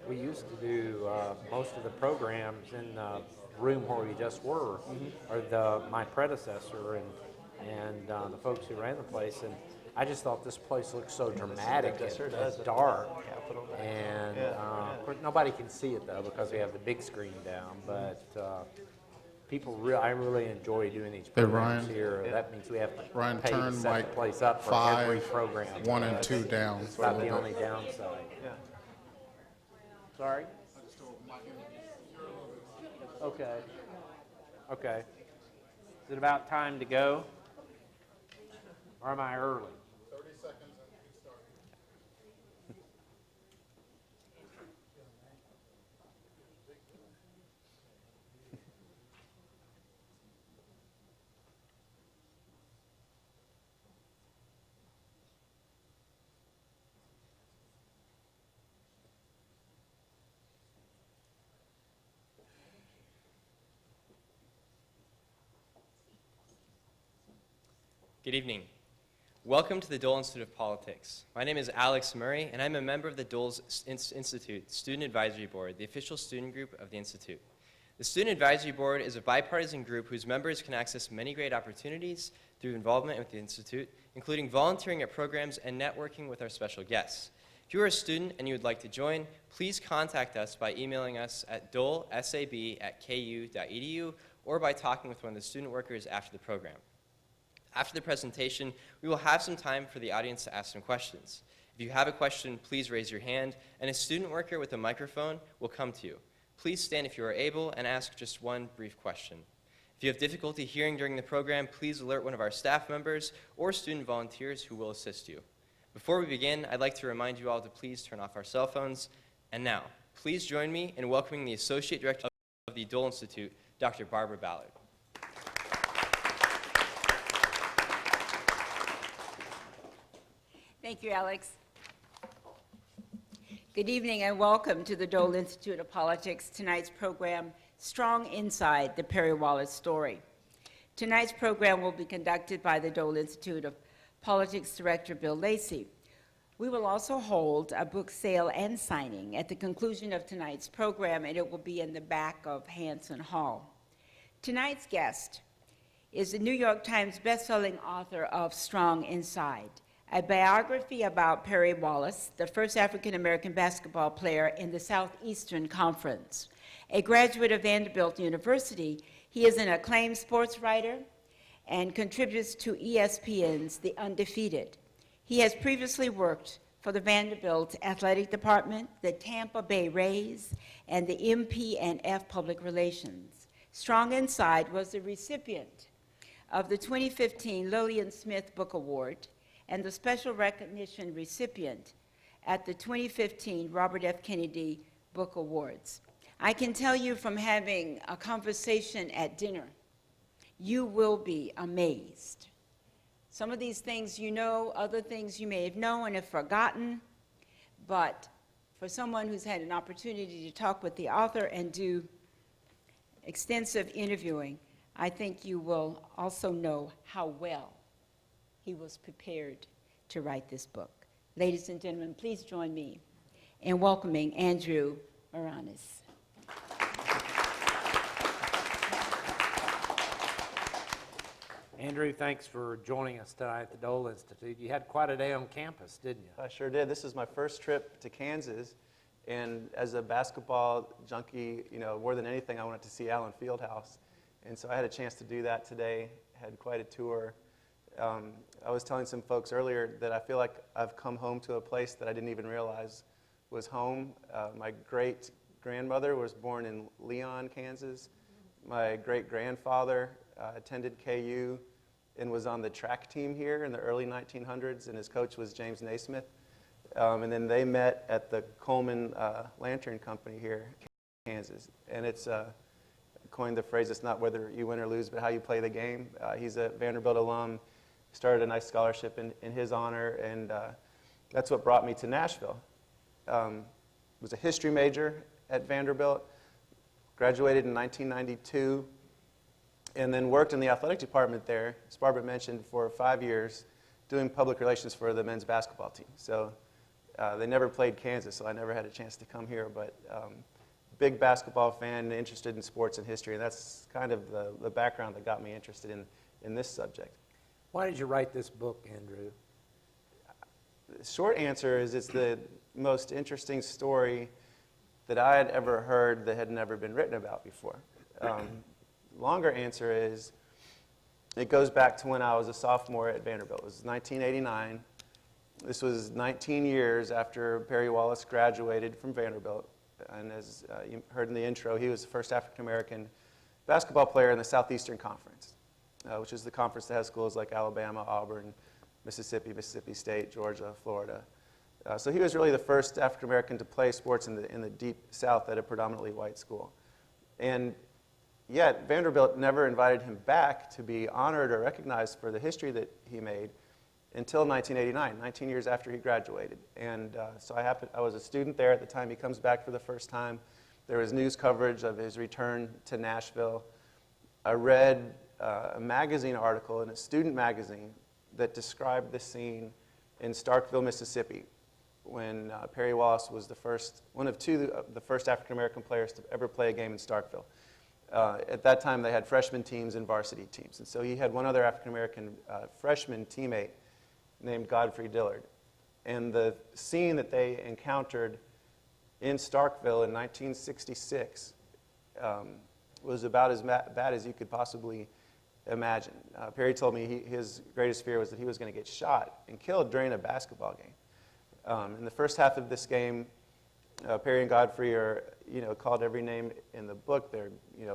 We used to do most of the programs in the room where we just were, or my predecessor and the folks who ran the place, and I just thought this place looked so dramatic and dark. Capitol. And of course, nobody can see it though because we have the big screen down. But I really enjoy doing these programs here. That means we have to pay to set the place up for every program. 1 and 2 down. It's about the only downside. Yeah. Sorry? Okay. Okay. Is it about time to go? Or am I early? 30 seconds and get started. Good evening. Welcome to the Dole Institute of Politics. My name is Alex Murray, and I'm a member of the Dole Institute Student Advisory Board, the official student group of the Institute. The Student Advisory Board is a bipartisan group whose members can access many great opportunities through involvement with the Institute, including volunteering at programs and networking with our special guests. If you are a student and you would like to join, please contact us by emailing us at dolesab@ku.edu or by talking with one of the student workers after the program. After the presentation, we will have some time for the audience to ask some questions. If you have a question, please raise your hand, and a student worker with a microphone will come to you. Please stand if you are able and ask just one brief question. If you have difficulty hearing during the program, please alert one of our staff members or student volunteers who will assist you. Before we begin, I'd like to remind you all to please turn off our cell phones. And now, please join me in welcoming the Associate Director of the Dole Institute, Dr. Barbara Ballard. Thank you, Alex. Good evening and welcome to the Dole Institute of Politics. Tonight's program, Strong Inside the Perry Wallace Story. Tonight's program will be conducted by the Dole Institute of Politics Director Bill Lacey. We will also hold a book sale and signing at the conclusion of tonight's program, and it will be in the back of Hanson Hall. Tonight's guest is the New York Times bestselling author of Strong Inside, a biography about Perry Wallace, the first African-American basketball player in the Southeastern Conference. A graduate of Vanderbilt University, he is an acclaimed sports writer and contributes to ESPN's The Undefeated. He has previously worked for the Vanderbilt Athletic Department, the Tampa Bay Rays, and the MP&F Public Relations. Strong Inside was the recipient of the 2015 Lillian Smith Book Award and the special recognition recipient at the 2015 Robert F. Kennedy Book Awards. I can tell you from having a conversation at dinner, you will be amazed. Some of these things you know, other things you may have known and have forgotten, but for someone who's had an opportunity to talk with the author and do extensive interviewing, I think you will also know how well he was prepared to write this book. Ladies and gentlemen, please join me in welcoming Andrew Maraniss. Andrew, thanks for joining us tonight at the Dole Institute. You had quite a day on campus, didn't you? I sure did. This is my first trip to Kansas, and as a basketball junkie, more than anything, I wanted to see Allen Fieldhouse, and so I had a chance to do that today. Had quite a tour. I was telling some folks earlier that I feel like I've come home to a place that I didn't even realize was home. My great-grandmother was born in Leon, Kansas. My great-grandfather attended KU and was on the track team here in the early 1900s, and his coach was James Naismith. And then they met at the Coleman Lantern Company here in Kansas. And it's coined the phrase, it's not whether you win or lose, but how you play the game. He's a Vanderbilt alum, started a nice scholarship in his honor, and that's what brought me to Nashville. Was a history major at Vanderbilt, graduated in 1992, and then worked in the athletic department there, as Barbara mentioned, for 5 years, doing public relations for the men's basketball team. So they never played Kansas, so I never had a chance to come here. But big basketball fan, interested in sports and history, and that's kind of the background that got me interested in this subject. Why did you write this book, Andrew? The short answer is it's the most interesting story that I had ever heard that had never been written about before. Longer answer is it goes back to when I was a sophomore at Vanderbilt. It was 1989. This was 19 years after Perry Wallace graduated from Vanderbilt. And as you heard in the intro, he was the first African-American basketball player in the Southeastern Conference, which is the conference that has schools like Alabama, Auburn, Mississippi, Mississippi State, Georgia, Florida. So he was really the first African-American to play sports in the deep South at a predominantly white school. And yet Vanderbilt never invited him back to be honored or recognized for the history that he made until 1989, 19 years after he graduated. And so I was a student there at the time he comes back for the first time. There was news coverage of his return to Nashville. I read a magazine article in a student magazine that described the scene in Starkville, Mississippi, when Perry Wallace was one of the first African-American players to ever play a game in Starkville. At that time, they had freshman teams and varsity teams. And so he had one other African-American freshman teammate named Godfrey Dillard. And the scene that they encountered in Starkville in 1966 was about as bad as you could possibly imagine. Perry told me his greatest fear was that he was going to get shot and killed during a basketball game. In the first half of this game, Perry and Godfrey are, called every name in the book. They're,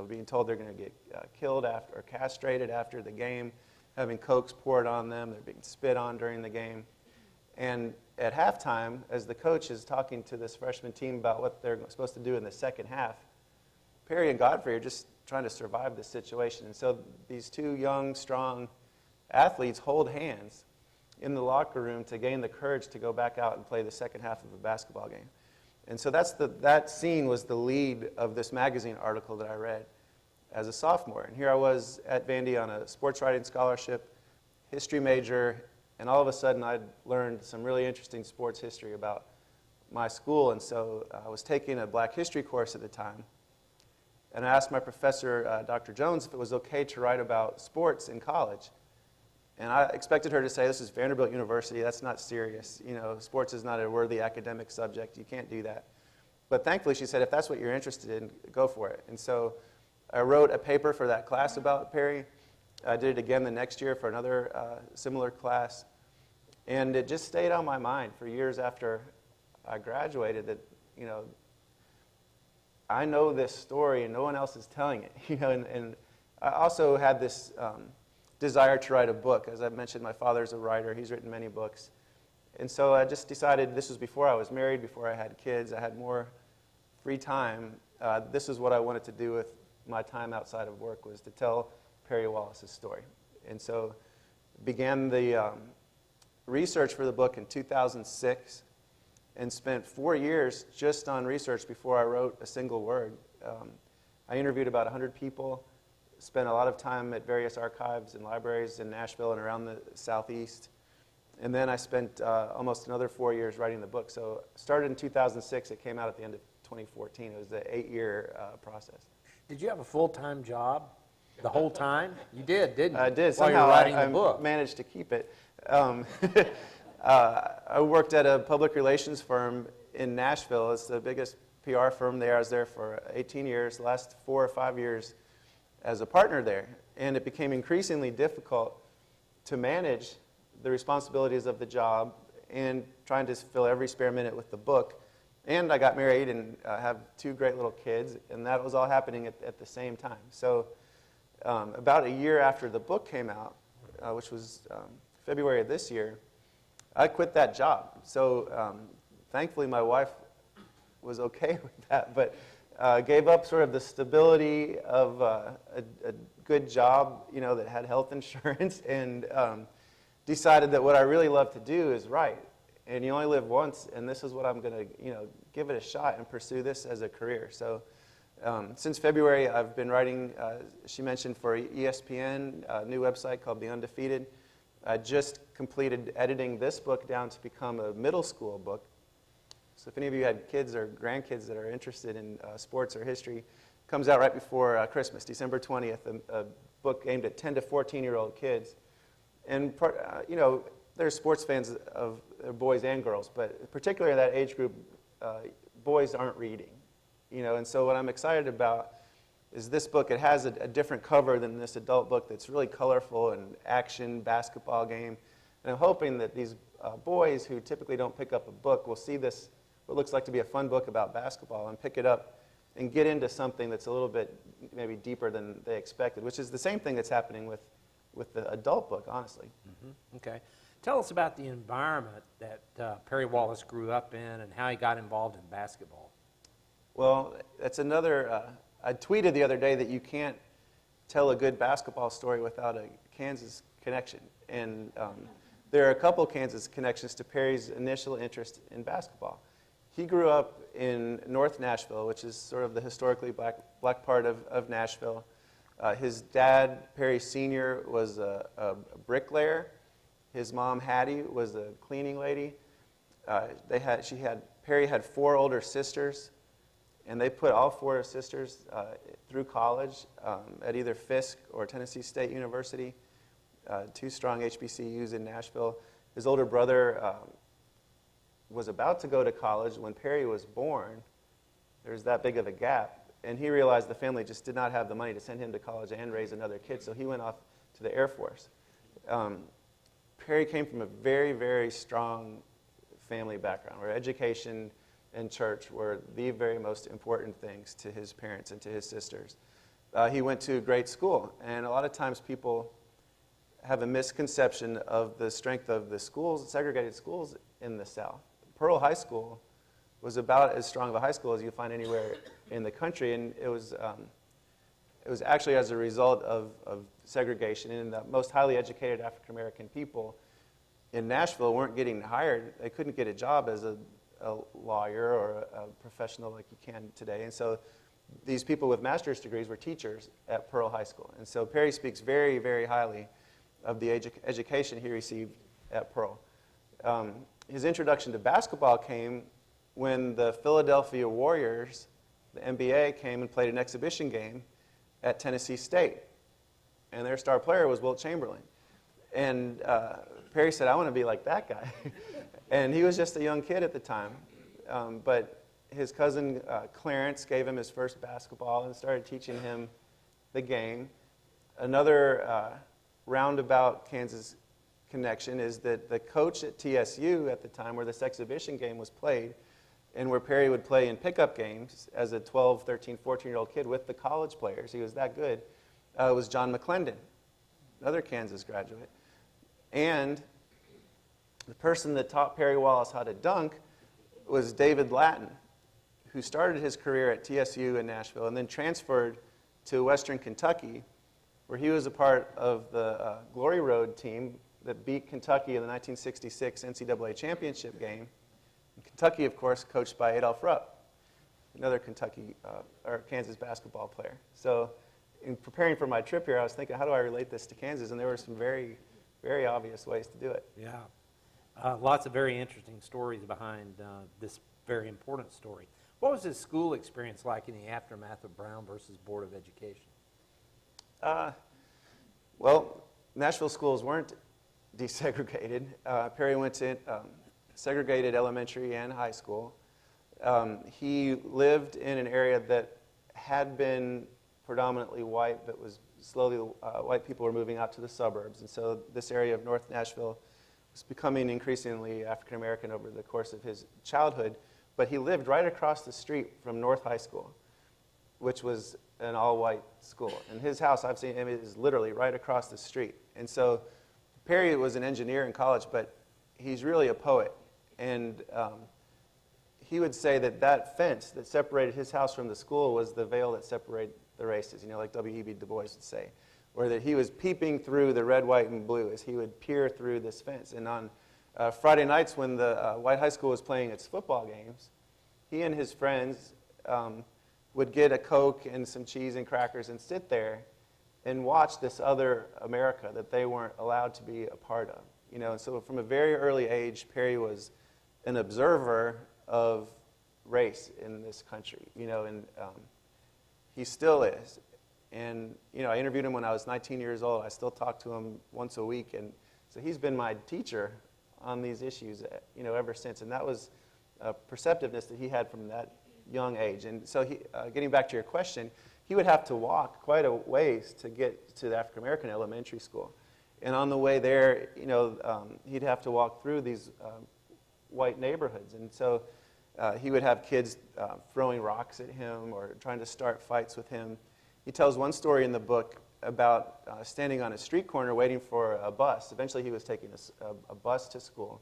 being told they're going to get killed after or castrated after the game, having cokes poured on them. They're being spit on during the game. And at halftime, as the coach is talking to this freshman team about what they're supposed to do in the second half, Perry and Godfrey are just trying to survive the situation. And so these two young, strong athletes hold hands in the locker room to gain the courage to go back out and play the second half of a basketball game. And so that scene was the lead of this magazine article that I read as a sophomore. And here I was at Vandy on a sports writing scholarship, history major, and all of a sudden I'd learned some really interesting sports history about my school. And so I was taking a black history course at the time. And I asked my professor, Dr. Jones, if it was okay to write about sports in college. And I expected her to say, this is Vanderbilt University, that's not serious. Sports is not a worthy academic subject, you can't do that. But thankfully she said, if that's what you're interested in, go for it. And so I wrote a paper for that class about Perry. I did it again the next year for another similar class. And it just stayed on my mind for years after I graduated that, I know this story and no one else is telling it. And I also had this desire to write a book. As I've mentioned, my father's a writer. He's written many books. And so I just decided, this was before I was married, before I had kids. I had more free time. This is what I wanted to do with my time outside of work, was to tell Perry Wallace's story. And so began the research for the book in 2006 and spent 4 years just on research before I wrote a single word. I interviewed about 100 people, spent a lot of time at various archives and libraries in Nashville and around the Southeast. And then I spent almost another 4 years writing the book. So started in 2006, it came out at the end of 2014. It was an 8-year process. Did you have a full-time job the whole time? You did, didn't you? I did. While you Somehow were writing I the book. managed to keep it. I worked at a public relations firm in Nashville. It's the biggest PR firm there. I was there for 18 years, the last 4 or 5 years as a partner there. And it became increasingly difficult to manage the responsibilities of the job and trying to fill every spare minute with the book. And I got married and have 2 great little kids, and that was all happening at the same time. So about a year after the book came out, which was February of this year, I quit that job. So thankfully my wife was okay with that, but gave up sort of the stability of a good job, that had health insurance, and decided that what I really love to do is write. And you only live once, and this is what I'm going to, give it a shot and pursue this as a career. So since February, I've been writing, she mentioned, for ESPN, a new website called The Undefeated. I just completed editing this book down to become a middle school book. So if any of you had kids or grandkids that are interested in sports or history, comes out right before Christmas, December 20th, a book aimed at 10 to 14-year-old kids. And, there's sports fans of boys and girls, but particularly in that age group, boys aren't reading. And so what I'm excited about is this book. It has a different cover than this adult book that's really colorful and action, basketball game. And I'm hoping that these boys who typically don't pick up a book will see this, what looks like to be a fun book about basketball, and pick it up and get into something that's a little bit maybe deeper than they expected, which is the same thing that's happening with the adult book, honestly. Mm-hmm. Okay. Tell us about the environment that Perry Wallace grew up in and how he got involved in basketball. Well, that's another, I tweeted the other day that you can't tell a good basketball story without a Kansas connection. And there are a couple Kansas connections to Perry's initial interest in basketball. He grew up in North Nashville, which is sort of the historically black part of Nashville. His dad, Perry Sr., was a bricklayer. His mom, Hattie, was a cleaning lady. Perry had 4 older sisters, and they put all 4 sisters through college at either Fisk or Tennessee State University, 2 strong HBCUs in Nashville. His older brother was about to go to college when Perry was born. There's that big of a gap, and he realized the family just did not have the money to send him to college and raise another kid, so he went off to the Air Force. Perry came from a very, very strong family background where education and church were the very most important things to his parents and to his sisters. He went to a great school, and a lot of times people have a misconception of the strength of the schools, segregated schools in the South. Pearl High School was about as strong of a high school as you find anywhere in the country, and it was actually as a result of segregation, and the most highly educated African American people in Nashville weren't getting hired. They couldn't get a job as a lawyer or a professional like you can today, and so these people with master's degrees were teachers at Pearl High School. And so Perry speaks very, very highly of the education he received at Pearl. His introduction to basketball came when the Philadelphia Warriors, the NBA, came and played an exhibition game at Tennessee State. And their star player was Wilt Chamberlain. And Perry said, I want to be like that guy. And he was just a young kid at the time. But his cousin Clarence gave him his first basketball and started teaching him the game. Another roundabout Kansas connection is that the coach at TSU at the time where this exhibition game was played and where Perry would play in pickup games as a 12, 13, 14-year-old kid with the college players, he was that good, was John McClendon, another Kansas graduate. And the person that taught Perry Wallace how to dunk was David Lattin, who started his career at TSU in Nashville and then transferred to Western Kentucky, where he was a part of the Glory Road team that beat Kentucky in the 1966 NCAA championship game. And Kentucky, of course, coached by Adolph Rupp, another Kansas basketball player. So in preparing for my trip here, I was thinking, how do I relate this to Kansas? And there were some very, very obvious ways to do it. Yeah. Lots of very interesting stories behind this very important story. What was his school experience like in the aftermath of Brown versus Board of Education? Well, Nashville schools weren't desegregated. Perry went to segregated elementary and high school. He lived in an area that had been predominantly white, but was slowly, white people were moving out to the suburbs. And so this area of North Nashville was becoming increasingly African American over the course of his childhood. But he lived right across the street from North High School, which was an all-white school. And his house, I've seen him, is literally right across the street. And so Perry was an engineer in college, but he's really a poet. And he would say that that fence that separated his house from the school was the veil that separated the races, like W.E.B. Du Bois would say, or that he was peeping through the red, white, and blue as he would peer through this fence. And on Friday nights when the white high school was playing its football games, he and his friends would get a Coke and some cheese and crackers and sit there and watch this other America that they weren't allowed to be a part of. And so from a very early age, Perry was an observer of race in this country, and he still is. And, I interviewed him when I was 19 years old. I still talk to him once a week. And so he's been my teacher on these issues, ever since. And that was a perceptiveness that he had from that young age. And so getting back to your question, he would have to walk quite a ways to get to the African American elementary school. And on the way there, he'd have to walk through these white neighborhoods. And so he would have kids throwing rocks at him or trying to start fights with him. He tells one story in the book about standing on a street corner waiting for a bus. Eventually he was taking a bus to school.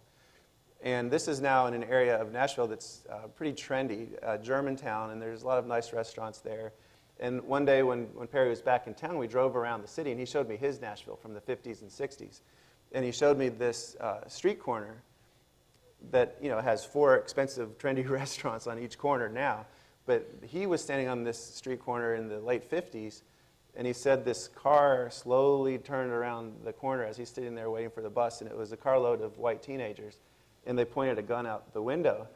And this is now in an area of Nashville that's pretty trendy, Germantown, and there's a lot of nice restaurants there. And one day when Perry was back in town, we drove around the city, and he showed me his Nashville from the 50s and 60s. And he showed me this street corner that has 4 expensive, trendy restaurants on each corner now. But he was standing on this street corner in the late 50s, and he said this car slowly turned around the corner as he's sitting there waiting for the bus, and it was a carload of white teenagers, and they pointed a gun out the window.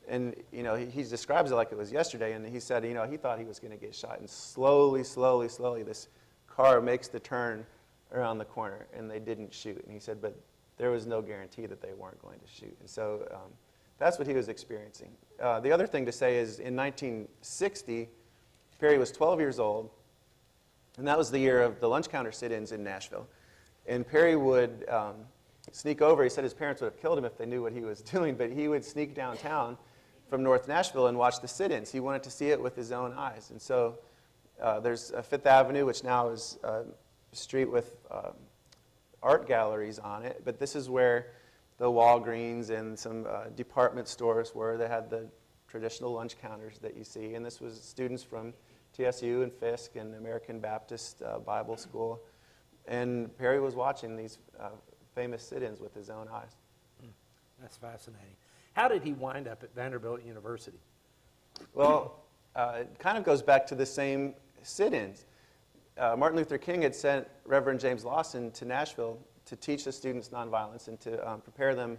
And he describes it like it was yesterday, and he said he thought he was going to get shot, and slowly, this car makes the turn around the corner, and they didn't shoot. And he said, but there was no guarantee that they weren't going to shoot. And so that's what he was experiencing. The other thing to say is in 1960, Perry was 12 years old, and that was the year of the lunch counter sit-ins in Nashville. And Perry would sneak over. He said his parents would have killed him if they knew what he was doing, but he would sneak downtown from North Nashville and watch the sit-ins. He wanted to see it with his own eyes. And so there's Fifth Avenue, which now is a street with art galleries on it, but this is where the Walgreens and some department stores were. They had the traditional lunch counters that you see, and this was students from TSU and Fisk and American Baptist Bible School. And Perry was watching these famous sit-ins with his own eyes. That's fascinating. How did he wind up at Vanderbilt University? Well, it kind of goes back to the same sit-ins. Martin Luther King had sent Reverend James Lawson to Nashville to teach the students nonviolence and to prepare them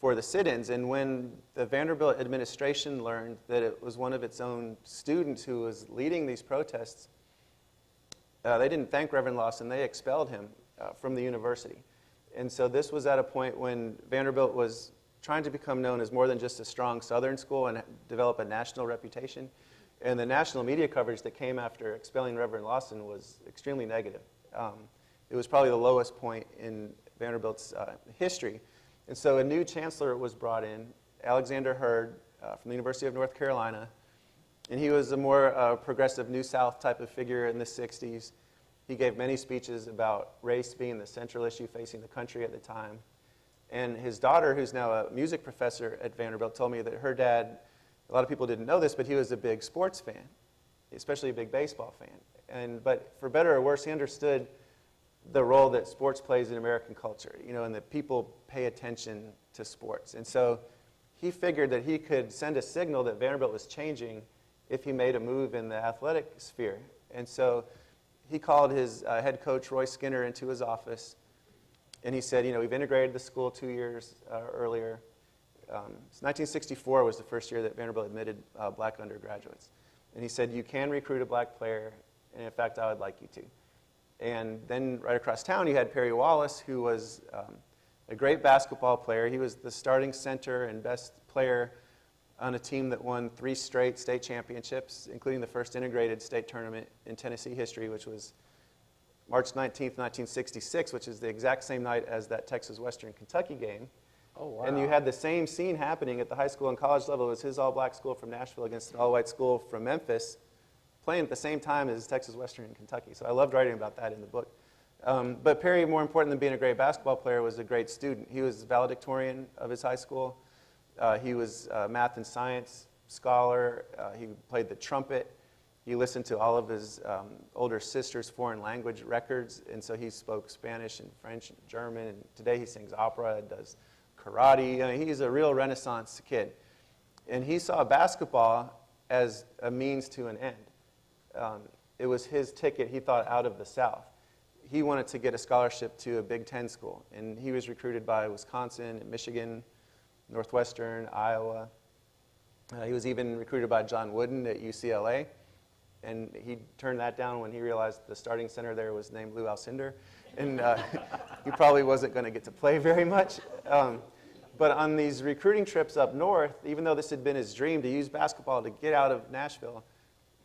for the sit-ins. And when the Vanderbilt administration learned that it was one of its own students who was leading these protests, they didn't thank Reverend Lawson. They expelled him from the university. And so this was at a point when Vanderbilt was trying to become known as more than just a strong Southern school and develop a national reputation. And the national media coverage that came after expelling Reverend Lawson was extremely negative. It was probably the lowest point in Vanderbilt's history. And so a new chancellor was brought in, Alexander Hurd from the University of North Carolina. And he was a more progressive New South type of figure in the 60s. He gave many speeches about race being the central issue facing the country at the time. And his daughter, who's now a music professor at Vanderbilt, told me that her dad, a lot of people didn't know this, but he was a big sports fan, especially a big baseball fan. But for better or worse, he understood the role that sports plays in American culture, and that people pay attention to sports. And so he figured that he could send a signal that Vanderbilt was changing if he made a move in the athletic sphere. And so he called his head coach, Roy Skinner, into his office, and he said, we've integrated the school 2 years earlier. 1964 was the first year that Vanderbilt admitted black undergraduates. And he said, you can recruit a black player, and in fact, I would like you to. And then right across town, you had Perry Wallace, who was a great basketball player. He was the starting center and best player on a team that won 3 straight state championships, including the first integrated state tournament in Tennessee history, which was March 19th, 1966, which is the exact same night as that Texas Western Kentucky game. Oh, wow. And you had the same scene happening at the high school and college level. It was his all-black school from Nashville against an all-white school from Memphis, playing at the same time as Texas Western and Kentucky. So I loved writing about that in the book. But Perry, more important than being a great basketball player, was a great student. He was valedictorian of his high school. He was a math and science scholar. He played the trumpet. He listened to all of his older sister's foreign language records, and so he spoke Spanish and French and German. And today he sings opera, does karate. I mean, he's a real Renaissance kid. And he saw basketball as a means to an end. It was his ticket, he thought, out of the South. He wanted to get a scholarship to a Big Ten school, and he was recruited by Wisconsin, Michigan, Northwestern, Iowa. He was even recruited by John Wooden at UCLA, and he turned that down when he realized the starting center there was named Lou Alcindor, and he probably wasn't going to get to play very much. But on these recruiting trips up north, even though this had been his dream to use basketball to get out of Nashville,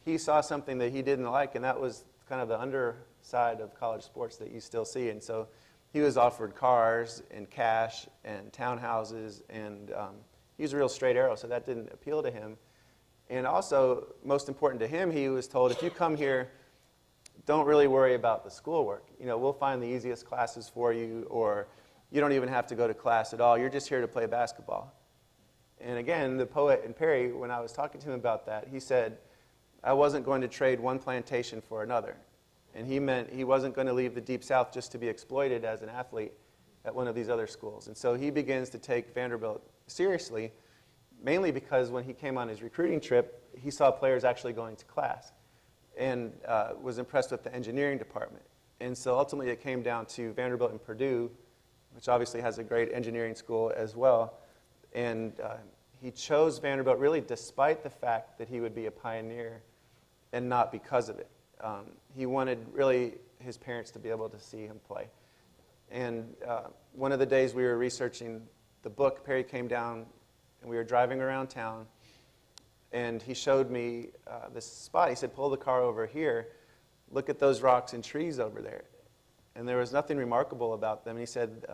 he saw something that he didn't like, and that was kind of the underside of college sports that you still see. And so he was offered cars and cash and townhouses, and he was a real straight arrow, so that didn't appeal to him. And also, most important to him, he was told, if you come here, don't really worry about the schoolwork. You know, we'll find the easiest classes for you, or you don't even have to go to class at all. You're just here to play basketball. And again, the poet in Perry, when I was talking to him about that, he said, I wasn't going to trade one plantation for another. And he meant he wasn't going to leave the Deep South just to be exploited as an athlete at one of these other schools. And so he begins to take Vanderbilt seriously, mainly because when he came on his recruiting trip, he saw players actually going to class and was impressed with the engineering department. And so ultimately it came down to Vanderbilt and Purdue, which obviously has a great engineering school as well. And he chose Vanderbilt really despite the fact that he would be a pioneer and not because of it. He wanted really his parents to be able to see him play. And one of the days we were researching the book, Perry came down and we were driving around town, and he showed me this spot. He said, pull the car over here, look at those rocks and trees over there. And there was nothing remarkable about them. And he said,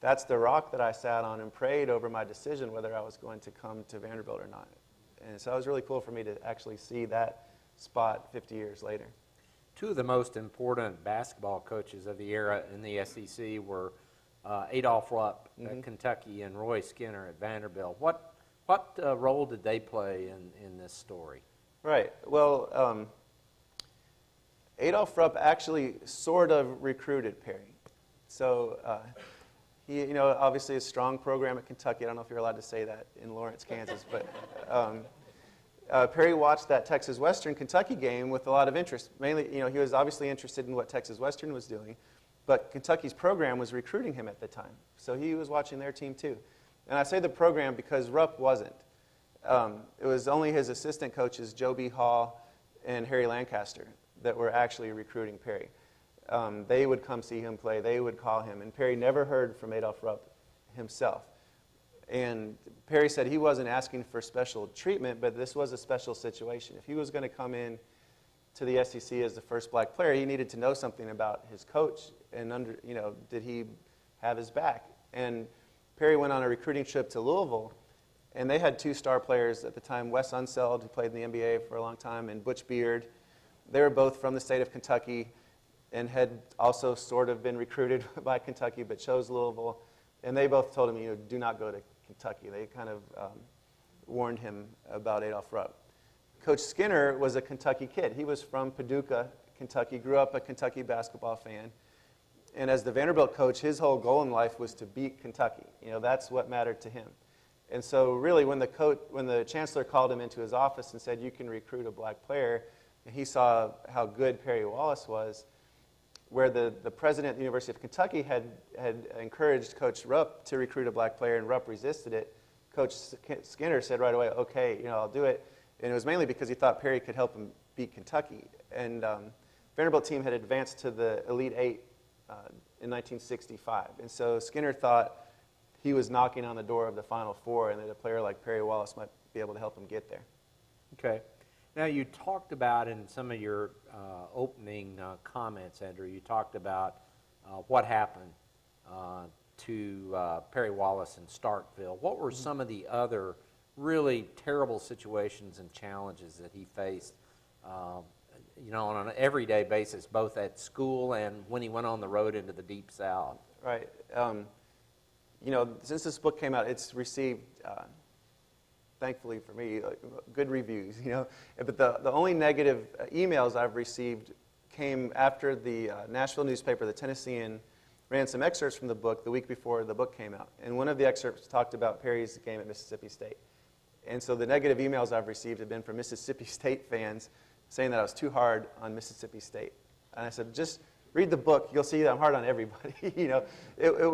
that's the rock that I sat on and prayed over my decision whether I was going to come to Vanderbilt or not. And so it was really cool for me to actually see that spot 50 years later. Two of the most important basketball coaches of the era in the SEC were Adolph Rupp at Kentucky and Roy Skinner at Vanderbilt. What role did they play in this story? Right. Well, Adolph Rupp actually sort of recruited Perry. So he, you know, obviously a strong program at Kentucky. I don't know if you're allowed to say that in Lawrence, Kansas, but Perry watched that Texas Western Kentucky game with a lot of interest. Mainly, you know, he was obviously interested in what Texas Western was doing, but Kentucky's program was recruiting him at the time. So he was watching their team too. And I say the program because Rupp wasn't. It was only his assistant coaches, Joe B. Hall and Harry Lancaster, that were actually recruiting Perry. They would come see him play. They would call him. And Perry never heard from Adolph Rupp himself. And Perry said he wasn't asking for special treatment, but this was a special situation. If he was going to come in to the SEC as the first black player, he needed to know something about his coach and did he have his back? And Perry went on a recruiting trip to Louisville, and they had two star players at the time, Wes Unseld, who played in the NBA for a long time, and Butch Beard. They were both from the state of Kentucky and had also sort of been recruited by Kentucky, but chose Louisville. And they both told him, do not go to Kentucky. They kind of warned him about Adolph Rupp. Coach Skinner was a Kentucky kid. He was from Paducah, Kentucky, grew up a Kentucky basketball fan. And as the Vanderbilt coach, his whole goal in life was to beat Kentucky. That's what mattered to him. And so really when the chancellor called him into his office and said, you can recruit a black player, and he saw how good Perry Wallace was, where the president of the University of Kentucky had encouraged Coach Rupp to recruit a black player, and Rupp resisted it. Coach Skinner said right away, okay, I'll do it. And it was mainly because he thought Perry could help him beat Kentucky. And Vanderbilt team had advanced to the Elite Eight in 1965. And so Skinner thought he was knocking on the door of the Final Four, and that a player like Perry Wallace might be able to help him get there. Okay. Now, you talked about in some of your opening comments, Andrew, you talked about what happened to Perry Wallace in Starkville. What were some of the other really terrible situations and challenges that he faced, on an everyday basis, both at school and when he went on the road into the Deep South? Right. Since this book came out, it's received, thankfully for me, good reviews. But the only negative emails I've received came after the Nashville newspaper, the Tennessean, ran some excerpts from the book the week before the book came out. And one of the excerpts talked about Perry's game at Mississippi State. And so the negative emails I've received have been from Mississippi State fans saying that I was too hard on Mississippi State. And I said, just read the book. You'll see that I'm hard on everybody. It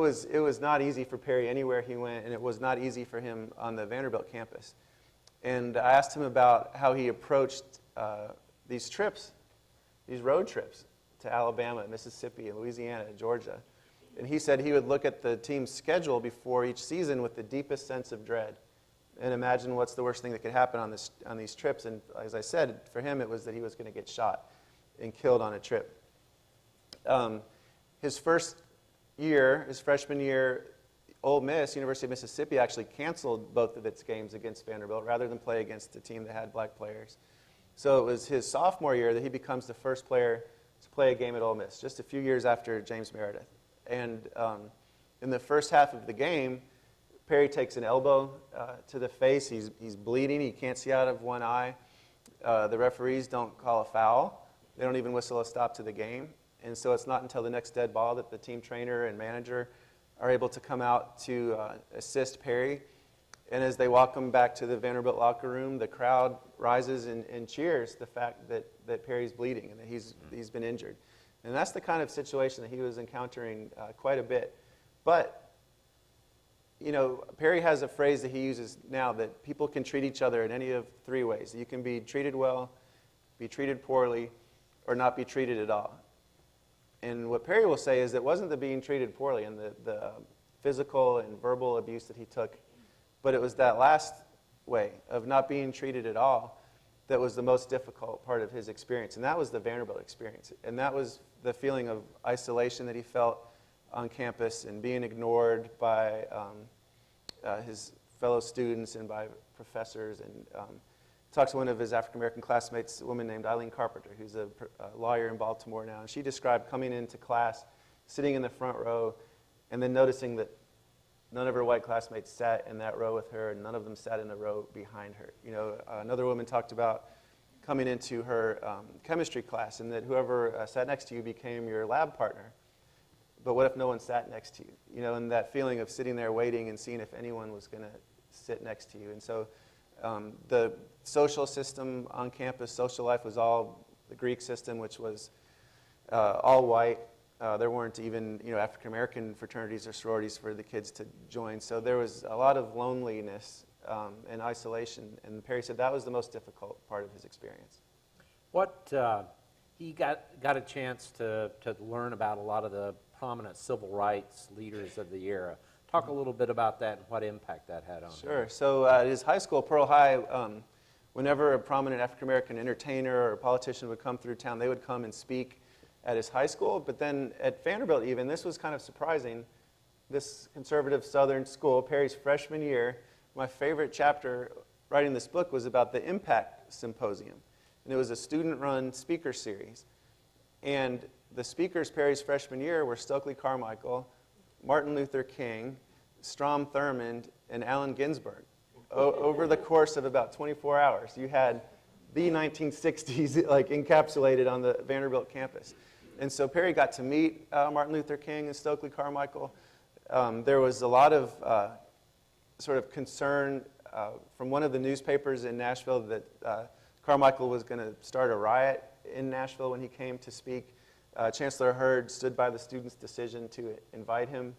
was not easy for Perry anywhere he went, and it was not easy for him on the Vanderbilt campus. And I asked him about how he approached these trips, these road trips to Alabama, Mississippi, Louisiana, Georgia. And he said he would look at the team's schedule before each season with the deepest sense of dread and imagine what's the worst thing that could happen on these trips. And as I said, for him it was that he was going to get shot and killed on a trip. His first year, his freshman year, Ole Miss, University of Mississippi, actually canceled both of its games against Vanderbilt rather than play against a team that had black players. So it was his sophomore year that he becomes the first player to play a game at Ole Miss, just a few years after James Meredith. And in the first half of the game, Perry takes an elbow to the face. He's bleeding. He can't see out of one eye. The referees don't call a foul. They don't even whistle a stop to the game. And so it's not until the next dead ball that the team trainer and manager are able to come out to assist Perry. And as they walk him back to the Vanderbilt locker room, the crowd rises and cheers the fact that Perry's bleeding and that he's been injured. And that's the kind of situation that he was encountering quite a bit. But, you know, Perry has a phrase that he uses now that people can treat each other in any of three ways. You can be treated well, be treated poorly, or not be treated at all. And what Perry will say is it wasn't the being treated poorly and the physical and verbal abuse that he took, but it was that last way of not being treated at all that was the most difficult part of his experience. And that was the Vanderbilt experience. And that was the feeling of isolation that he felt on campus and being ignored by his fellow students and by professors. And talked to one of his African-American classmates, a woman named Eileen Carpenter, who's a lawyer in Baltimore now. And she described coming into class, sitting in the front row, and then noticing that none of her white classmates sat in that row with her, and none of them sat in the row behind her. You know, another woman talked about coming into her chemistry class, and that whoever sat next to you became your lab partner. But what if no one sat next to you? You know, and that feeling of sitting there waiting and seeing if anyone was going to sit next to you. And so the social system on campus, social life was all the Greek system, which was all white. There weren't even, you know, African-American fraternities or sororities for the kids to join. So there was a lot of loneliness and isolation. And Perry said that was the most difficult part of his experience. What he got a chance to learn about a lot of the prominent civil rights leaders of the era. Talk a little bit about that and what impact that had on him. Sure. So at his high school, Pearl High, whenever a prominent African-American entertainer or politician would come through town, they would come and speak at his high school. But then at Vanderbilt even, this was kind of surprising, this conservative southern school, Perry's freshman year, my favorite chapter writing this book was about the Impact Symposium. And it was a student-run speaker series. And the speakers Perry's freshman year were Stokely Carmichael, Martin Luther King, Strom Thurmond, and Allen Ginsberg. Over the course of about 24 hours, you had the 1960s like encapsulated on the Vanderbilt campus. And so Perry got to meet Martin Luther King and Stokely Carmichael. There was a lot of sort of concern from one of the newspapers in Nashville that Carmichael was going to start a riot in Nashville when he came to speak. Chancellor Hurd stood by the students' decision to invite him.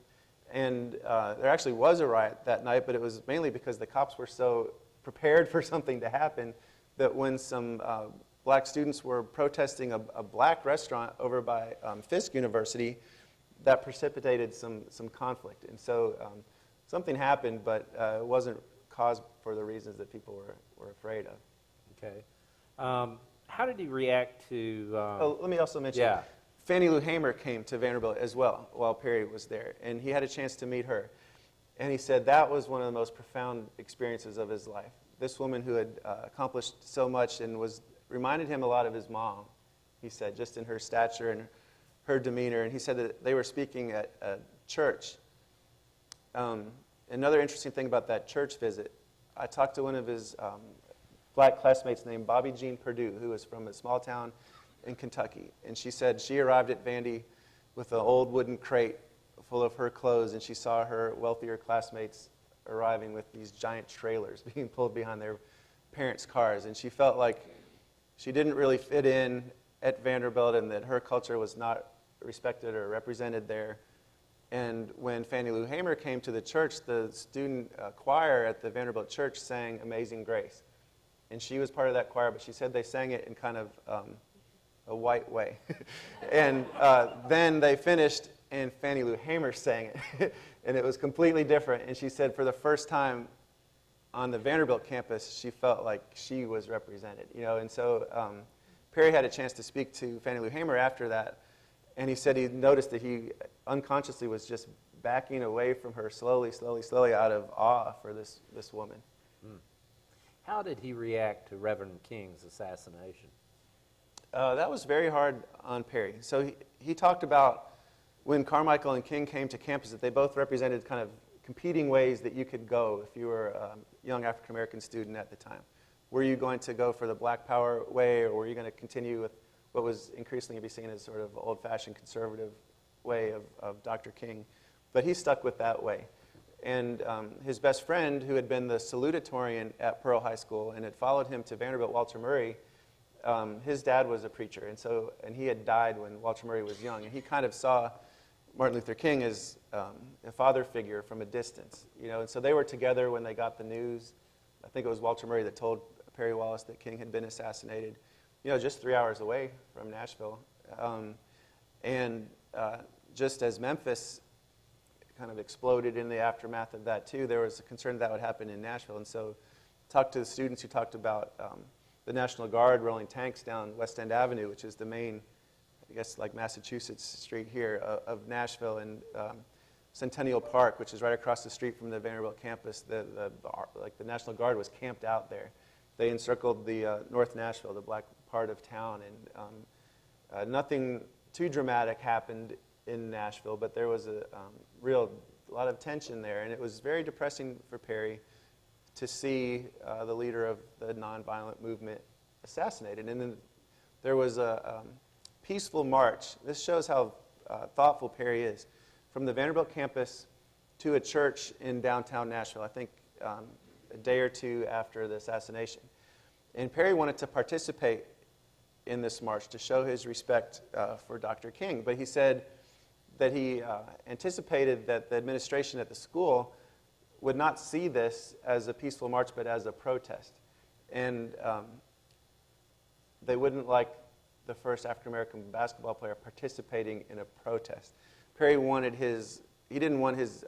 And there actually was a riot that night, but it was mainly because the cops were so prepared for something to happen that when some black students were protesting a black restaurant over by Fisk University, that precipitated some conflict. And so something happened, but it wasn't caused for the reasons that people were afraid of. Okay. How did he react to... let me also mention, Fannie Lou Hamer came to Vanderbilt as well while Perry was there, and he had a chance to meet her. And he said that was one of the most profound experiences of his life. This woman who had accomplished so much and reminded him a lot of his mom, he said, just in her stature and her demeanor. And he said that they were speaking at a church. Another interesting thing about that church visit, I talked to one of his black classmates named Bobby Jean Perdue, who was from a small town in Kentucky. And she said she arrived at Vandy with an old wooden crate full of her clothes, and she saw her wealthier classmates arriving with these giant trailers being pulled behind their parents' cars. And she felt like she didn't really fit in at Vanderbilt and that her culture was not respected or represented there. And when Fannie Lou Hamer came to the church, the student choir at the Vanderbilt church sang Amazing Grace. and she was part of that choir, but she said they sang it in kind of a white way. And then they finished, and Fannie Lou Hamer sang it, and it was completely different. And she said for the first time on the Vanderbilt campus, she felt like she was represented, And so Perry had a chance to speak to Fannie Lou Hamer after that, and he said he noticed that he unconsciously was just backing away from her slowly out of awe for this woman. How did he react to Reverend King's assassination? That was very hard on Perry. So he talked about when Carmichael and King came to campus that they both represented kind of competing ways that you could go if you were a young African-American student at the time. Were you going to go for the Black Power way, or were you going to continue with what was increasingly to be seen as sort of old-fashioned conservative way of Dr. King? But he stuck with that way. And his best friend, who had been the salutatorian at Pearl High School and had followed him to Vanderbilt, Walter Murray, his dad was a preacher, and he had died when Walter Murray was young, and he kind of saw Martin Luther King as a father figure from a distance, and so they were together when they got the news. I think it was Walter Murray that told Perry Wallace that King had been assassinated, just 3 hours away from Nashville, and just as Memphis kind of exploded in the aftermath of that too, there was a concern that would happen in Nashville, and so talked to the students who talked about the National Guard rolling tanks down West End Avenue, which is the main, I guess, like Massachusetts street here of Nashville, and Centennial Park, which is right across the street from the Vanderbilt campus. The National Guard was camped out there. They encircled the North Nashville, the black part of town, and nothing too dramatic happened in Nashville, but there was a lot of tension there, and it was very depressing for Perry to see the leader of the nonviolent movement assassinated. And then there was a peaceful march. This shows how thoughtful Perry is. From the Vanderbilt campus to a church in downtown Nashville, I think a day or two after the assassination. And Perry wanted to participate in this march to show his respect for Dr. King. But he said that he anticipated that the administration at the school would not see this as a peaceful march, but as a protest. And they wouldn't like the first African-American basketball player participating in a protest. Perry wanted he didn't want it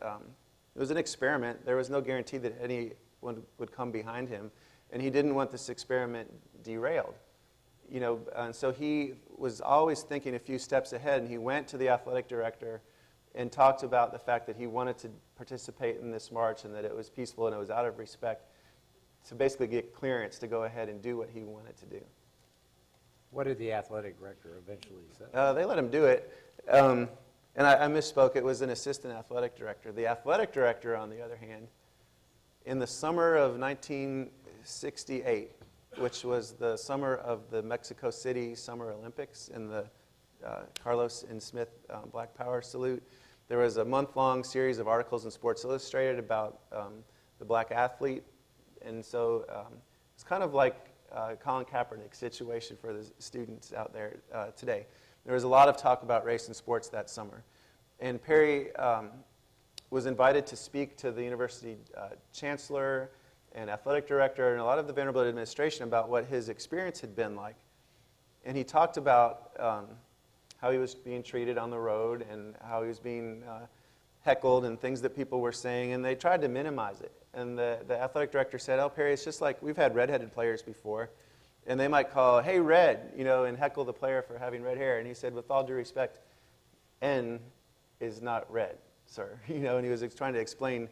was an experiment. There was no guarantee that anyone would come behind him, and he didn't want this experiment derailed. And so he was always thinking a few steps ahead, and he went to the athletic director and talked about the fact that he wanted to participate in this march and that it was peaceful and it was out of respect to basically get clearance to go ahead and do what he wanted to do. What did the athletic director eventually say? They let him do it. And I misspoke. It was an assistant athletic director. The athletic director, on the other hand, in the summer of 1968, which was the summer of the Mexico City Summer Olympics and the Carlos and Smith Black Power salute, there was a month-long series of articles in Sports Illustrated about the black athlete. And so it's kind of like Colin Kaepernick's situation for the students out there today. There was a lot of talk about race in sports that summer. And Perry was invited to speak to the university chancellor and athletic director and a lot of the Vanderbilt administration about what his experience had been like. And he talked about how he was being treated on the road and how he was being heckled and things that people were saying, and they tried to minimize it. And the athletic director said, "Oh, Perry, it's just like we've had redheaded players before, and they might call, 'Hey, red,' and heckle the player for having red hair." And he said, "With all due respect, N is not red, sir." And he was trying to explain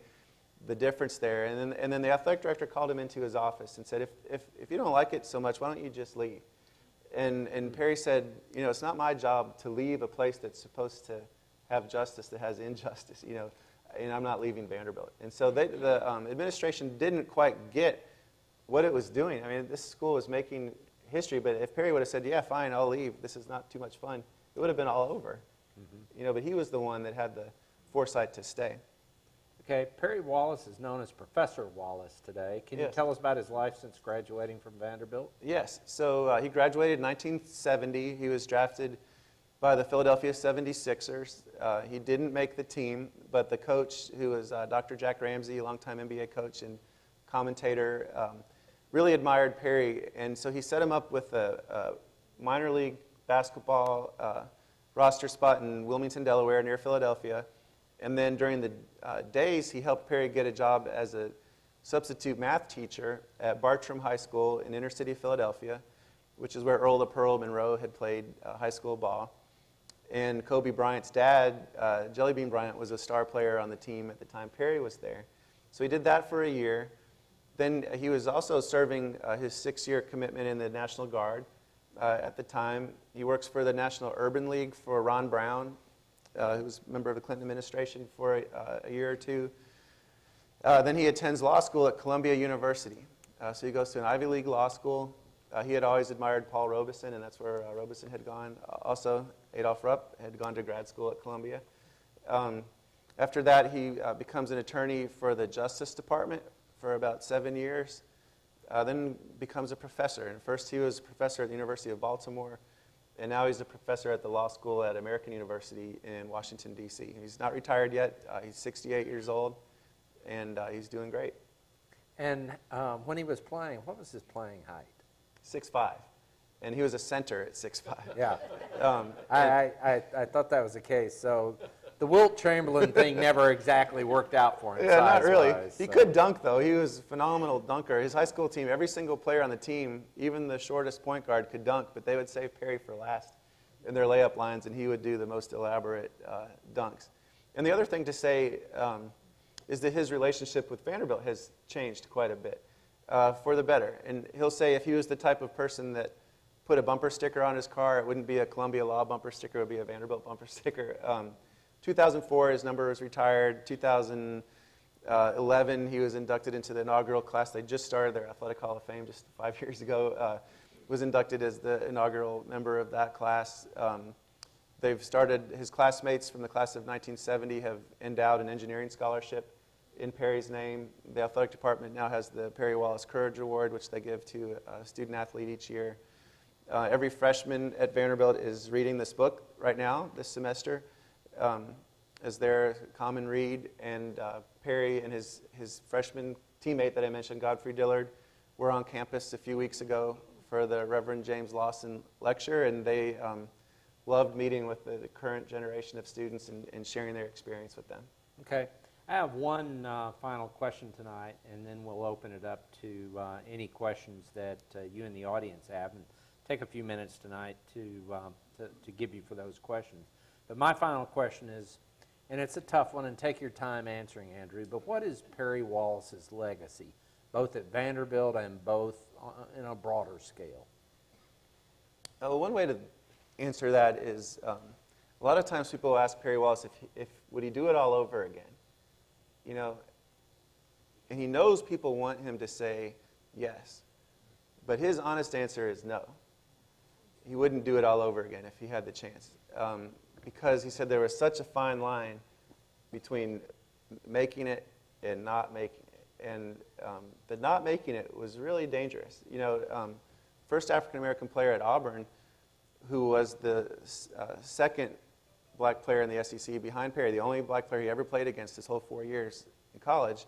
the difference there. And then the athletic director called him into his office and said, if you don't like it so much, why don't you just leave? And Perry said, it's not my job to leave a place that's supposed to have justice that has injustice, and I'm not leaving Vanderbilt. And so the administration didn't quite get what it was doing. I mean, this school was making history, but if Perry would have said, "Yeah, fine, I'll leave. This is not too much fun," it would have been all over. Mm-hmm. But he was the one that had the foresight to stay. Okay, Perry Wallace is known as Professor Wallace today. Can you tell us about his life since graduating from Vanderbilt? Yes. So he graduated in 1970. He was drafted by the Philadelphia 76ers. He didn't make the team, but the coach, who was Dr. Jack Ramsey, a longtime NBA coach and commentator, really admired Perry, and so he set him up with a minor league basketball roster spot in Wilmington, Delaware, near Philadelphia. And then during the days, he helped Perry get a job as a substitute math teacher at Bartram High School in inner city Philadelphia, which is where Earl the Pearl Monroe had played high school ball. And Kobe Bryant's dad, Jelly Bean Bryant, was a star player on the team at the time Perry was there. So he did that for a year. Then he was also serving his 6-year commitment in the National Guard. At the time, he works for the National Urban League for Ron Brown, who was a member of the Clinton administration for a year or two. Then he attends law school at Columbia University. So he goes to an Ivy League law school. He had always admired Paul Robeson, and that's where Robeson had gone. Also, Adolph Rupp had gone to grad school at Columbia. After that, he becomes an attorney for the Justice Department for about 7 years. Then becomes a professor. And first he was a professor at the University of Baltimore, and now he's a professor at the law school at American University in Washington, D.C. He's not retired yet. He's 68 years old, and he's doing great. And when he was playing, what was his playing height? 6'5", and he was a center at 6'5". Yeah, I thought that was the case. So the Wilt Chamberlain thing never exactly worked out for him. Yeah, not really. size-wise, He so. could dunk, though. He was a phenomenal dunker. His high school team, every single player on the team, even the shortest point guard, could dunk, but they would save Perry for last in their layup lines, and he would do the most elaborate dunks. And the other thing to say is that his relationship with Vanderbilt has changed quite a bit for the better. And he'll say if he was the type of person that put a bumper sticker on his car, it wouldn't be a Columbia Law bumper sticker, it would be a Vanderbilt bumper sticker. 2004, his number was retired. 2011, he was inducted into the inaugural class. They just started their Athletic Hall of Fame just 5 years ago. Was inducted as the inaugural member of that class. They've started, his classmates from the class of 1970 have endowed an engineering scholarship in Perry's name. The athletic department now has the Perry Wallace Courage Award, which they give to a student athlete each year. Every freshman at Vanderbilt is reading this book right now, this semester, as their common read. And Perry and his freshman teammate that I mentioned, Godfrey Dillard, were on campus a few weeks ago for the Reverend James Lawson lecture, and they loved meeting with the current generation of students and sharing their experience with them. Okay. I have one final question tonight, and then we'll open it up to any questions that you in the audience have, and take a few minutes tonight to give you for those questions. But my final question is, and it's a tough one, and take your time answering, Andrew, but what is Perry Wallace's legacy, both at Vanderbilt and both in a broader scale? One way to answer that is a lot of times people ask Perry Wallace if would he do it all over again, you know, and he knows people want him to say yes, but his honest answer is no. He wouldn't do it all over again if he had the chance, because he said there was such a fine line between making it and not making it, and the not making it was really dangerous. You know, first African-American player at Auburn, who was the second black player in the SEC behind Perry, the only black player he ever played against his whole 4 years in college,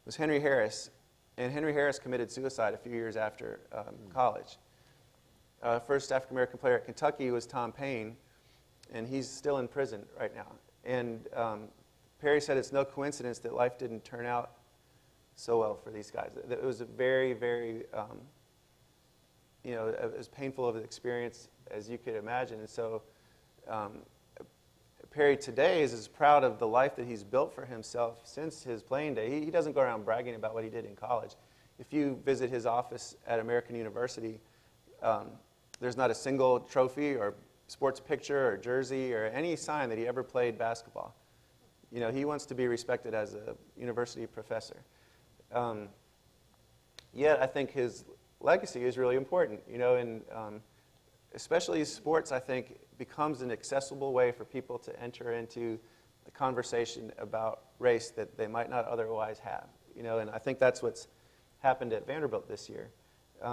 was Henry Harris. And Henry Harris committed suicide a few years after college. First African-American player at Kentucky was Tom Paine, and he's still in prison right now. And Perry said it's no coincidence that life didn't turn out so well for these guys. It was a very, very, you know, as painful of an experience as you could imagine. And so Perry today is as proud of the life that he's built for himself since his playing day. He doesn't go around bragging about what he did in college. If you visit his office at American University, there's not a single trophy or sports picture or jersey or any sign that he ever played basketball. You know, he wants to be respected as a university professor. Yet I think his legacy is really important, you know, and especially sports, I think, becomes an accessible way for people to enter into the conversation about race that they might not otherwise have, you know, and I think that's what's happened at Vanderbilt this year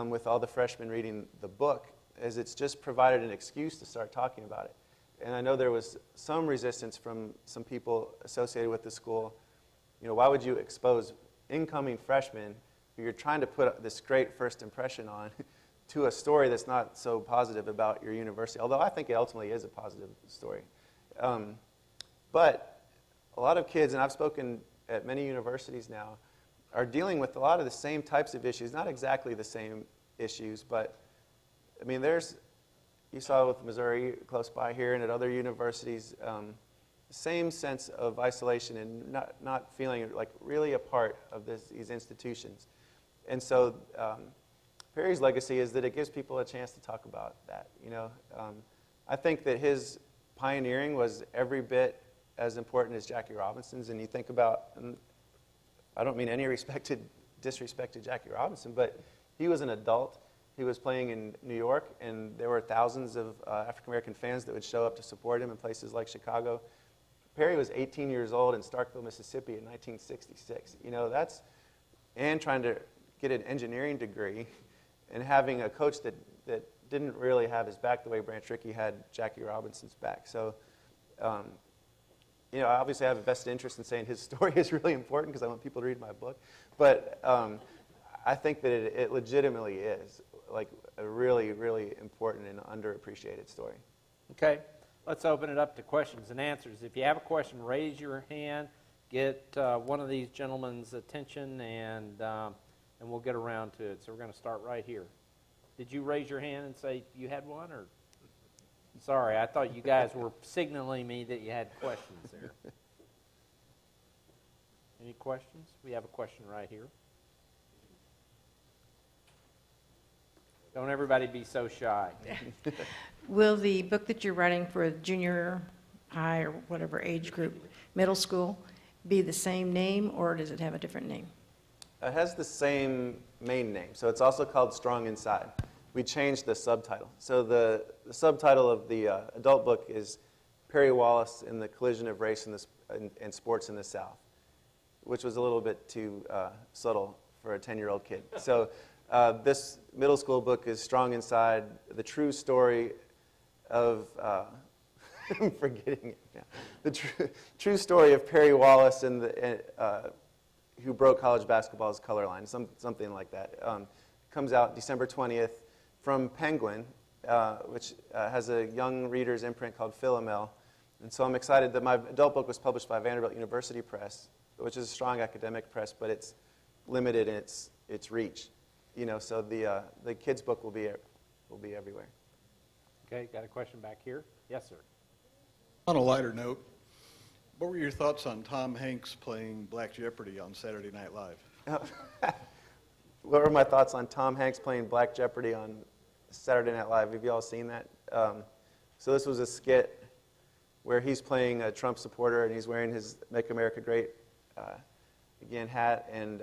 with all the freshmen reading the book, is it's just provided an excuse to start talking about it. And I know there was some resistance from some people associated with the school. You know, why would you expose incoming freshmen you're trying to put this great first impression on to a story that's not so positive about your university, although I think it ultimately is a positive story. But a lot of kids, and I've spoken at many universities now, are dealing with a lot of the same types of issues, not exactly the same issues, but I mean, you saw with Missouri close by here and at other universities, the same sense of isolation and not feeling like really a part of these institutions. And so Perry's legacy is that it gives people a chance to talk about that. I think that his pioneering was every bit as important as Jackie Robinson's. And you think about, and I don't mean any disrespect to Jackie Robinson, but he was an adult. He was playing in New York, and there were thousands of African-American fans that would show up to support him in places like Chicago. Perry was 18 years old in Starkville, Mississippi in 1966. And trying to get an engineering degree and having a coach that didn't really have his back the way Branch Rickey had Jackie Robinson's back. So, obviously I have a vested interest in saying his story is really important because I want people to read my book. But I think that it legitimately is like a really, really important and underappreciated story. Okay, let's open it up to questions and answers. If you have a question, raise your hand, get one of these gentlemen's attention, and we'll get around to it. So we're going to start right here. Did you raise your hand and say you had one, or? Sorry, I thought you guys were signaling me that you had questions there. Any questions? We have a question right here. Don't everybody be so shy. Will the book that you're writing for junior high or whatever age group, middle school, be the same name, or does it have a different name? It has the same main name, so it's also called Strong Inside. We changed the subtitle. So the subtitle of the adult book is Perry Wallace in the Collision of Race and Sports in the South, which was a little bit too subtle for a 10-year-old kid. So this middle school book is Strong Inside, the true story of, I'm forgetting it now, the true story of Perry Wallace and who broke college basketball's color line, something like that. Comes out December 20th from Penguin, which has a young reader's imprint called Philomel. And so I'm excited that my adult book was published by Vanderbilt University Press, which is a strong academic press, but it's limited in its reach. So the kids' book will be everywhere. Okay, got a question back here? Yes, sir. On a lighter note, what were your thoughts on Tom Hanks playing Black Jeopardy on Saturday Night Live? What were my thoughts on Tom Hanks playing Black Jeopardy on Saturday Night Live? Have you all seen that? So this was a skit where he's playing a Trump supporter and he's wearing his Make America Great Again hat. And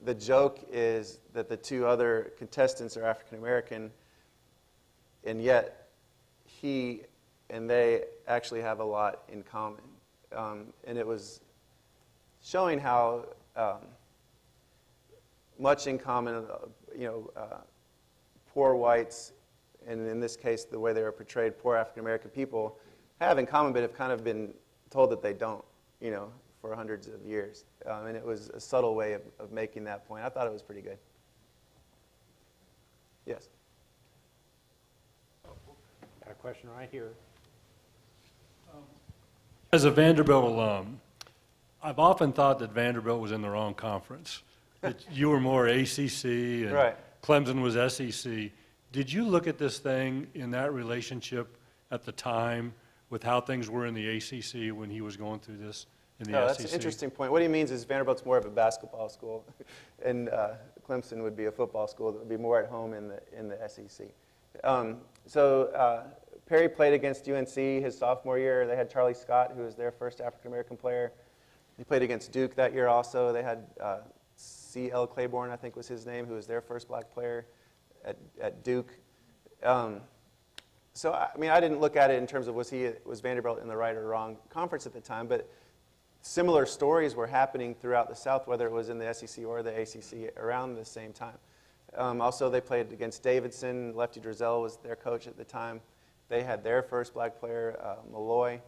the joke is that the two other contestants are African American, and yet he and they actually have a lot in common. And it was showing how much in common, poor whites, and in this case, the way they were portrayed, poor African-American people, have in common, but have kind of been told that they don't, for hundreds of years. And it was a subtle way of making that point. I thought it was pretty good. Yes? Got a question right here. As a Vanderbilt alum, I've often thought that Vanderbilt was in the wrong conference. That you were more ACC and Right. Clemson was SEC. Did you look at this thing in that relationship at the time with how things were in the ACC when he was going through this in the SEC? That's an interesting point. What he means is Vanderbilt's more of a basketball school, and Clemson would be a football school that would be more at home in the SEC. Perry played against UNC his sophomore year. They had Charlie Scott, who was their first African-American player. He played against Duke that year also. They had C.L. Claiborne, I think was his name, who was their first black player at Duke. I didn't look at it in terms of was Vanderbilt in the right or wrong conference at the time, but similar stories were happening throughout the South, whether it was in the SEC or the ACC around the same time. Also, they played against Davidson. Lefty Driesell was their coach at the time. They had their first black player, Malloy.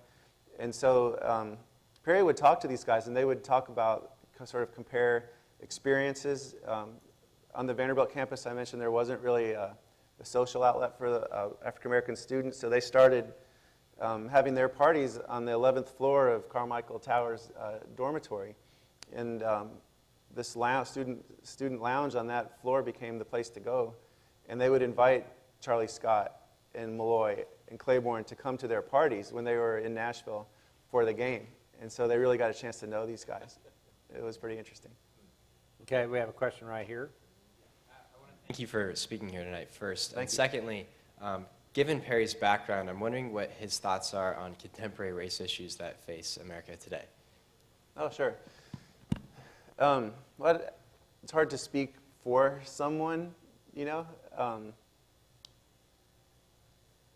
And so Perry would talk to these guys, and they would talk about, sort of compare experiences. On the Vanderbilt campus, I mentioned there wasn't really a social outlet for the African-American students, so they started having their parties on the 11th floor of Carmichael Towers dormitory. And this student lounge on that floor became the place to go. And they would invite Charlie Scott and Malloy and Claiborne to come to their parties when they were in Nashville for the game. And so they really got a chance to know these guys. It was pretty interesting. Okay, we have a question right here. Thank you for speaking here tonight, first. Thank And you. secondly, given Perry's background, I'm wondering what his thoughts are on contemporary race issues that face America today. Oh, sure. Well, it's hard to speak for someone, you know.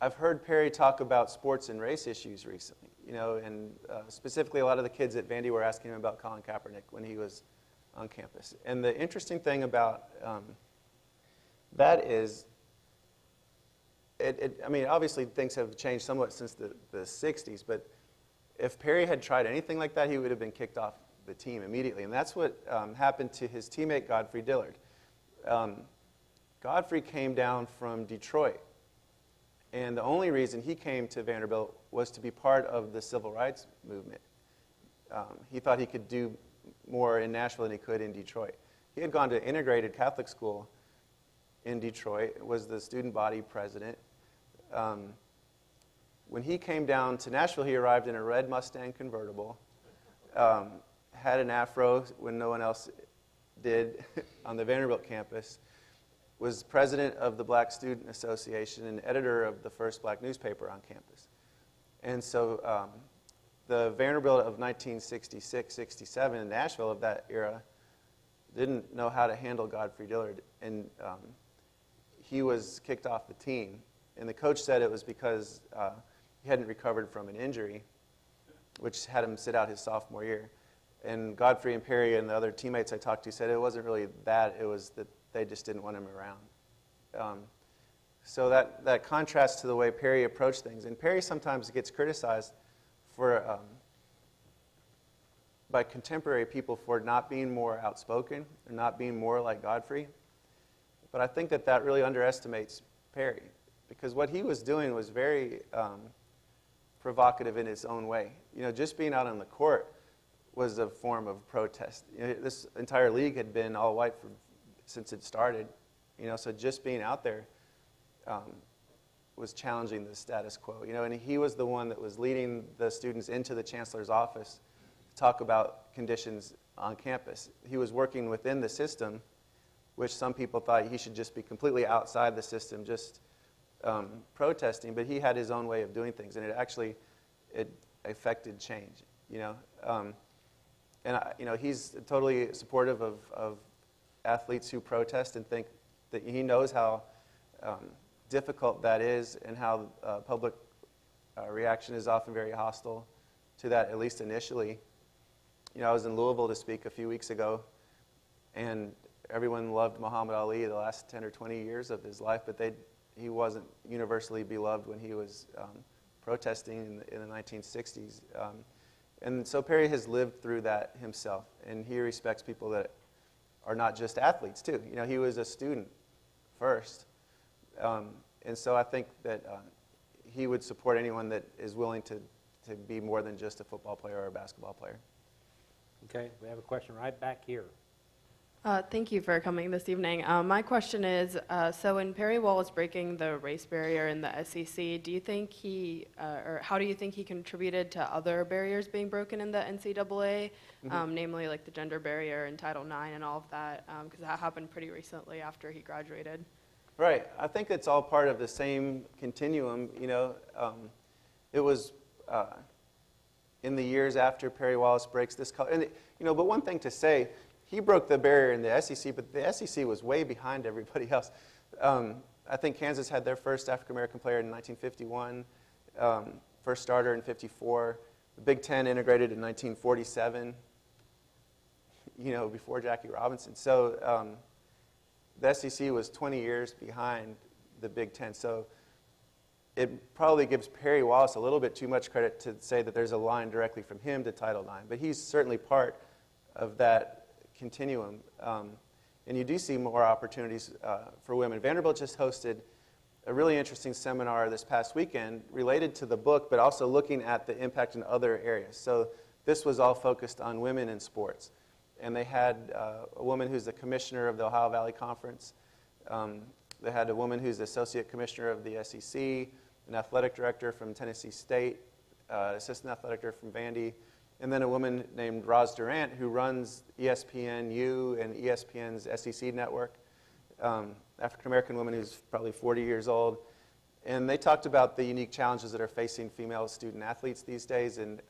I've heard Perry talk about sports and race issues recently, you know, and specifically a lot of the kids at Vandy were asking him about Colin Kaepernick when he was on campus. And the interesting thing about that is, I mean, obviously things have changed somewhat since the 60s, but if Perry had tried anything like that, he would have been kicked off the team immediately. And that's what happened to his teammate, Godfrey Dillard. Godfrey came down from Detroit. And the only reason he came to Vanderbilt was to be part of the civil rights movement. He thought he could do more in Nashville than he could in Detroit. He had gone to integrated Catholic school in Detroit, was the student body president. When he came down to Nashville, he arrived in a red Mustang convertible, had an afro when no one else did on the Vanderbilt campus, was president of the Black Student Association and editor of the first black newspaper on campus. And so the Vanderbilt of 1966-67 in Nashville of that era didn't know how to handle Godfrey Dillard, and he was kicked off the team. And the coach said it was because he hadn't recovered from an injury, which had him sit out his sophomore year. And Godfrey and Perry and the other teammates I talked to said it wasn't really that, it was that they just didn't want him around. So that contrasts to the way Perry approached things. And Perry sometimes gets criticized for, by contemporary people for not being more outspoken or not being more like Godfrey. But I think that really underestimates Perry, because what he was doing was very provocative in his own way. You know, just being out on the court was a form of protest. You know, this entire league had been all white since it started. You know, so just being out there was challenging the status quo. You know, and he was the one that was leading the students into the chancellor's office to talk about conditions on campus. He was working within the system, which some people thought he should just be completely outside the system, just protesting. But he had his own way of doing things, and it affected change. You know, you know, he's totally supportive of athletes who protest and think that he knows how difficult that is and how public reaction is often very hostile to that, at least initially. You know, I was in Louisville to speak a few weeks ago, and everyone loved Muhammad Ali the last 10 or 20 years of his life, but he wasn't universally beloved when he was protesting in the 1960s. And so Perry has lived through that himself, and he respects people that are not just athletes, too. You know, he was a student first. And so I think that he would support anyone that is willing to be more than just a football player or a basketball player. Okay, we have a question right back here. Thank you for coming this evening. My question is, so in Perry Wallace breaking the race barrier in the SEC, do you think or how do you think he contributed to other barriers being broken in the NCAA, namely like the gender barrier and Title IX and all of that, because that happened pretty recently after he graduated? Right. I think it's all part of the same continuum. You know, it was in the years after Perry Wallace breaks this color. And, you know, but one thing to say, he broke the barrier in the SEC, but the SEC was way behind everybody else. I think Kansas had their first African-American player in 1951, first starter in 54. The Big Ten integrated in 1947, you know, before Jackie Robinson. So the SEC was 20 years behind the Big Ten. So it probably gives Perry Wallace a little bit too much credit to say that there's a line directly from him to Title IX. But he's certainly part of that continuum. And you do see more opportunities for women. Vanderbilt just hosted a really interesting seminar this past weekend related to the book, but also looking at the impact in other areas. So this was all focused on women in sports. And they had a woman who's the commissioner of the Ohio Valley Conference. They had a woman who's the associate commissioner of the SEC, an athletic director from Tennessee State, assistant athletic director from Vandy, and then a woman named Roz Durant who runs ESPNU and ESPN's SEC network, African-American woman who's probably 40 years old. And they talked about the unique challenges that are facing female student athletes these days and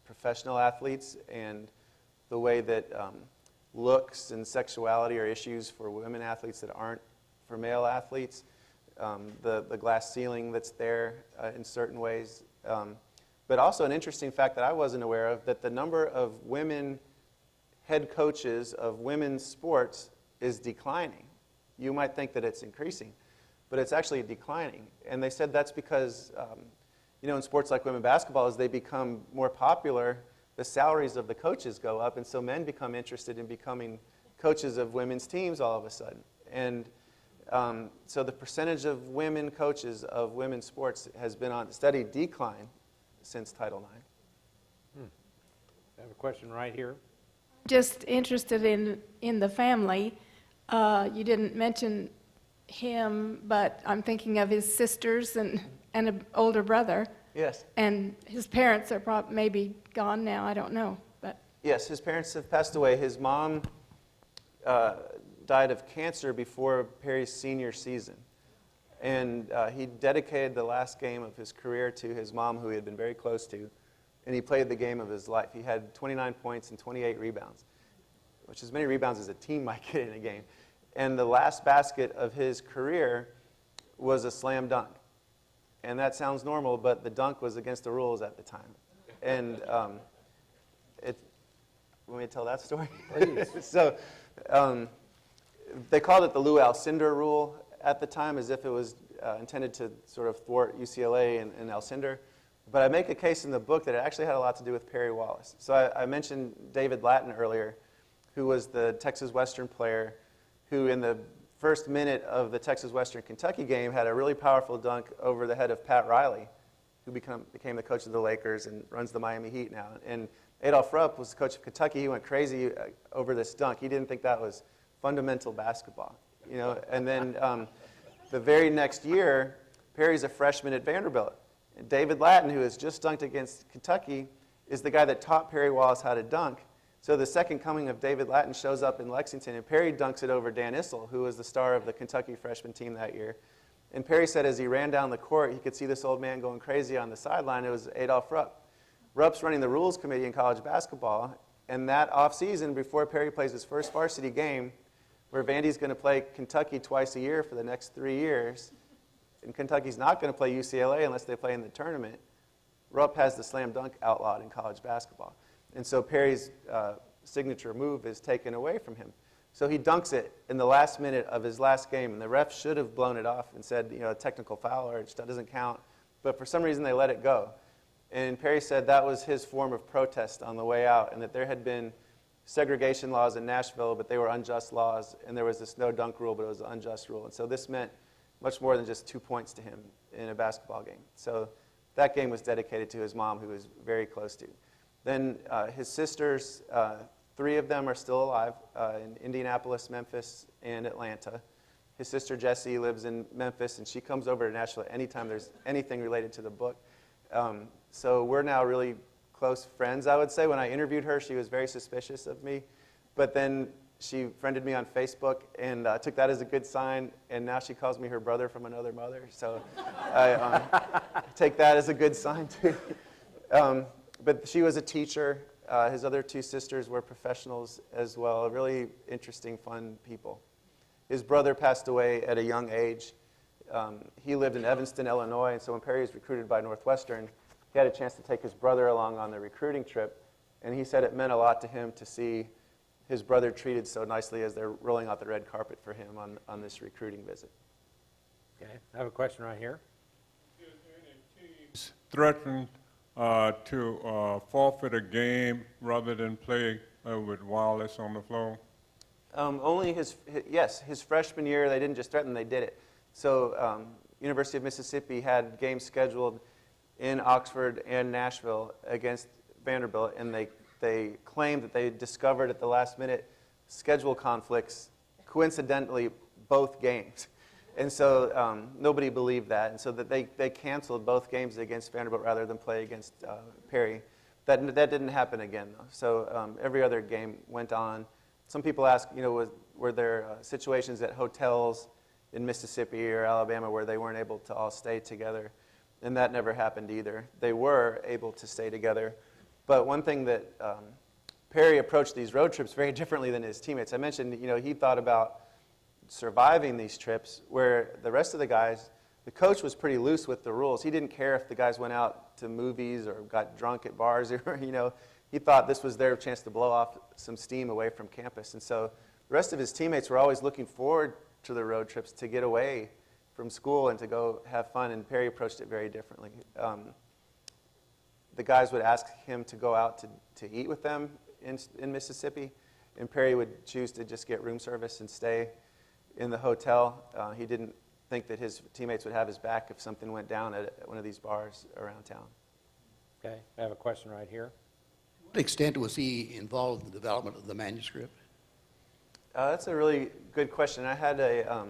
professional athletes, and the way that looks and sexuality are issues for women athletes that aren't for male athletes, the glass ceiling that's there in certain ways. But also an interesting fact that I wasn't aware of, that the number of women head coaches of women's sports is declining. You might think that it's increasing, but it's actually declining. And they said that's because, in sports like women's basketball, as they become more popular, the salaries of the coaches go up, and so men become interested in becoming coaches of women's teams all of a sudden. And so the percentage of women coaches of women's sports has been on steady decline since Title IX. I have a question right here. Just interested in the family. You didn't mention him, but I'm thinking of his sisters and an older brother. Yes. And his parents are maybe gone now, I don't know. But Yes, his parents have passed away. His mom died of cancer before Perry's senior season. And he dedicated the last game of his career to his mom, who he had been very close to. And he played the game of his life. He had 29 points and 28 rebounds, which is as many rebounds as a team might get in a game. And the last basket of his career was a slam dunk. And that sounds normal, but the dunk was against the rules at the time. And want me to tell that story? Please. So they called it the Lou Alcindor rule at the time, as if it was intended to sort of thwart UCLA and Alcindor. But I make a case in the book that it actually had a lot to do with Perry Wallace. So I mentioned David Lattin earlier, who was the Texas Western player who in the first minute of the Texas Western-Kentucky game had a really powerful dunk over the head of Pat Riley, who became the coach of the Lakers and runs the Miami Heat now. And Adolph Rupp was the coach of Kentucky. He went crazy over this dunk. He didn't think that was fundamental basketball. And then the very next year, Perry's a freshman at Vanderbilt. And David Lattin, who has just dunked against Kentucky, is the guy that taught Perry Wallace how to dunk. So the second coming of David Lattin shows up in Lexington, and Perry dunks it over Dan Issel, who was the star of the Kentucky freshman team that year. And Perry said as he ran down the court, he could see this old man going crazy on the sideline. It was Adolph Rupp. Rupp's running the rules committee in college basketball, and that offseason, before Perry plays his first varsity game, where Vandy's going to play Kentucky twice a year for the next 3 years, and Kentucky's not going to play UCLA unless they play in the tournament, Rupp has the slam dunk outlawed in college basketball. And so Perry's signature move is taken away from him. So he dunks it in the last minute of his last game, and the ref should have blown it off and said, a technical foul, or it doesn't count. But for some reason, they let it go. And Perry said that was his form of protest on the way out, and that there had been segregation laws in Nashville, but they were unjust laws, and there was this no dunk rule, but it was an unjust rule. And so this meant much more than just 2 points to him in a basketball game. So that game was dedicated to his mom, who was very close to. Then his sisters, 3 of them are still alive in Indianapolis, Memphis, and Atlanta. His sister Jessie lives in Memphis, and she comes over to Nashville anytime there's anything related to the book. So we're now really close friends, I would say. When I interviewed her, she was very suspicious of me. But then she friended me on Facebook and took that as a good sign, and now she calls me her brother from another mother. So I take that as a good sign, too. But she was a teacher. His other 2 sisters were professionals as well, really interesting, fun people. His brother passed away at a young age. He lived in Evanston, Illinois, and so when Perry was recruited by Northwestern, he had a chance to take his brother along on the recruiting trip, and he said it meant a lot to him to see his brother treated so nicely as they're rolling out the red carpet for him on this recruiting visit. Okay, I have a question right here. Threatened to forfeit a game rather than play with Wallace on the floor? Only yes, his freshman year, they didn't just threaten, they did it. So University of Mississippi had games scheduled in Oxford and Nashville against Vanderbilt, and they claimed that they discovered at the last minute schedule conflicts, coincidentally, both games. And so nobody believed that, and so that they canceled both games against Vanderbilt rather than play against Perry. That didn't happen again, though. So every other game went on. Some people ask, were there situations at hotels in Mississippi or Alabama where they weren't able to all stay together? And that never happened either. They were able to stay together. But one thing that Perry approached these road trips very differently than his teammates. I mentioned, he thought about surviving these trips, where the rest of the guys, the coach was pretty loose with the rules. He didn't care if the guys went out to movies or got drunk at bars, or, he thought this was their chance to blow off some steam away from campus. And so the rest of his teammates were always looking forward to the road trips to get away from school and to go have fun, and Perry approached it very differently. The guys would ask him to go out to eat with them in Mississippi, and Perry would choose to just get room service and stay in the hotel. He didn't think that his teammates would have his back if something went down at one of these bars around town. Okay, I have a question right here. To what extent was he involved in the development of the manuscript? That's a really good question. I had a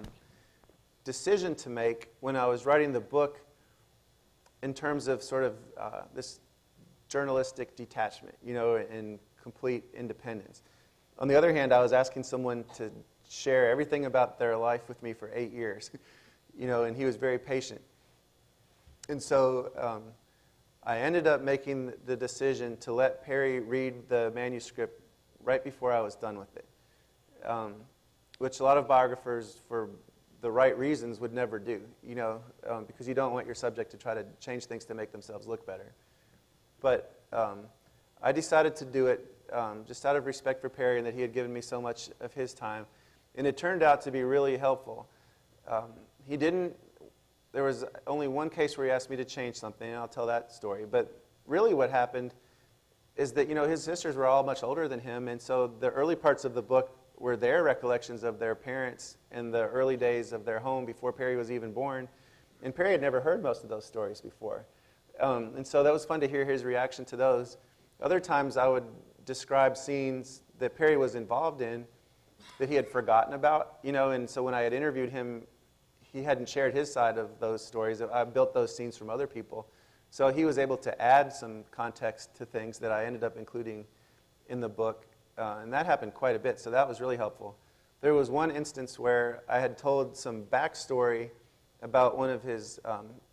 decision to make when I was writing the book in terms of sort of this journalistic detachment, and complete independence. On the other hand, I was asking someone to share everything about their life with me for 8 years, and he was very patient. And so I ended up making the decision to let Perry read the manuscript right before I was done with it, which a lot of biographers, for the right reasons, would never do, because you don't want your subject to try to change things to make themselves look better. But I decided to do it just out of respect for Perry and that he had given me so much of his time. And it turned out to be really helpful. There was only one case where he asked me to change something, and I'll tell that story. But really what happened is that, his sisters were all much older than him, and so the early parts of the book were their recollections of their parents and the early days of their home before Perry was even born. And Perry had never heard most of those stories before. And so that was fun to hear his reaction to those. Other times I would describe scenes that Perry was involved in that he had forgotten about, and so when I had interviewed him, he hadn't shared his side of those stories. I built those scenes from other people. So he was able to add some context to things that I ended up including in the book, and that happened quite a bit, so that was really helpful. There was one instance where I had told some backstory about one of his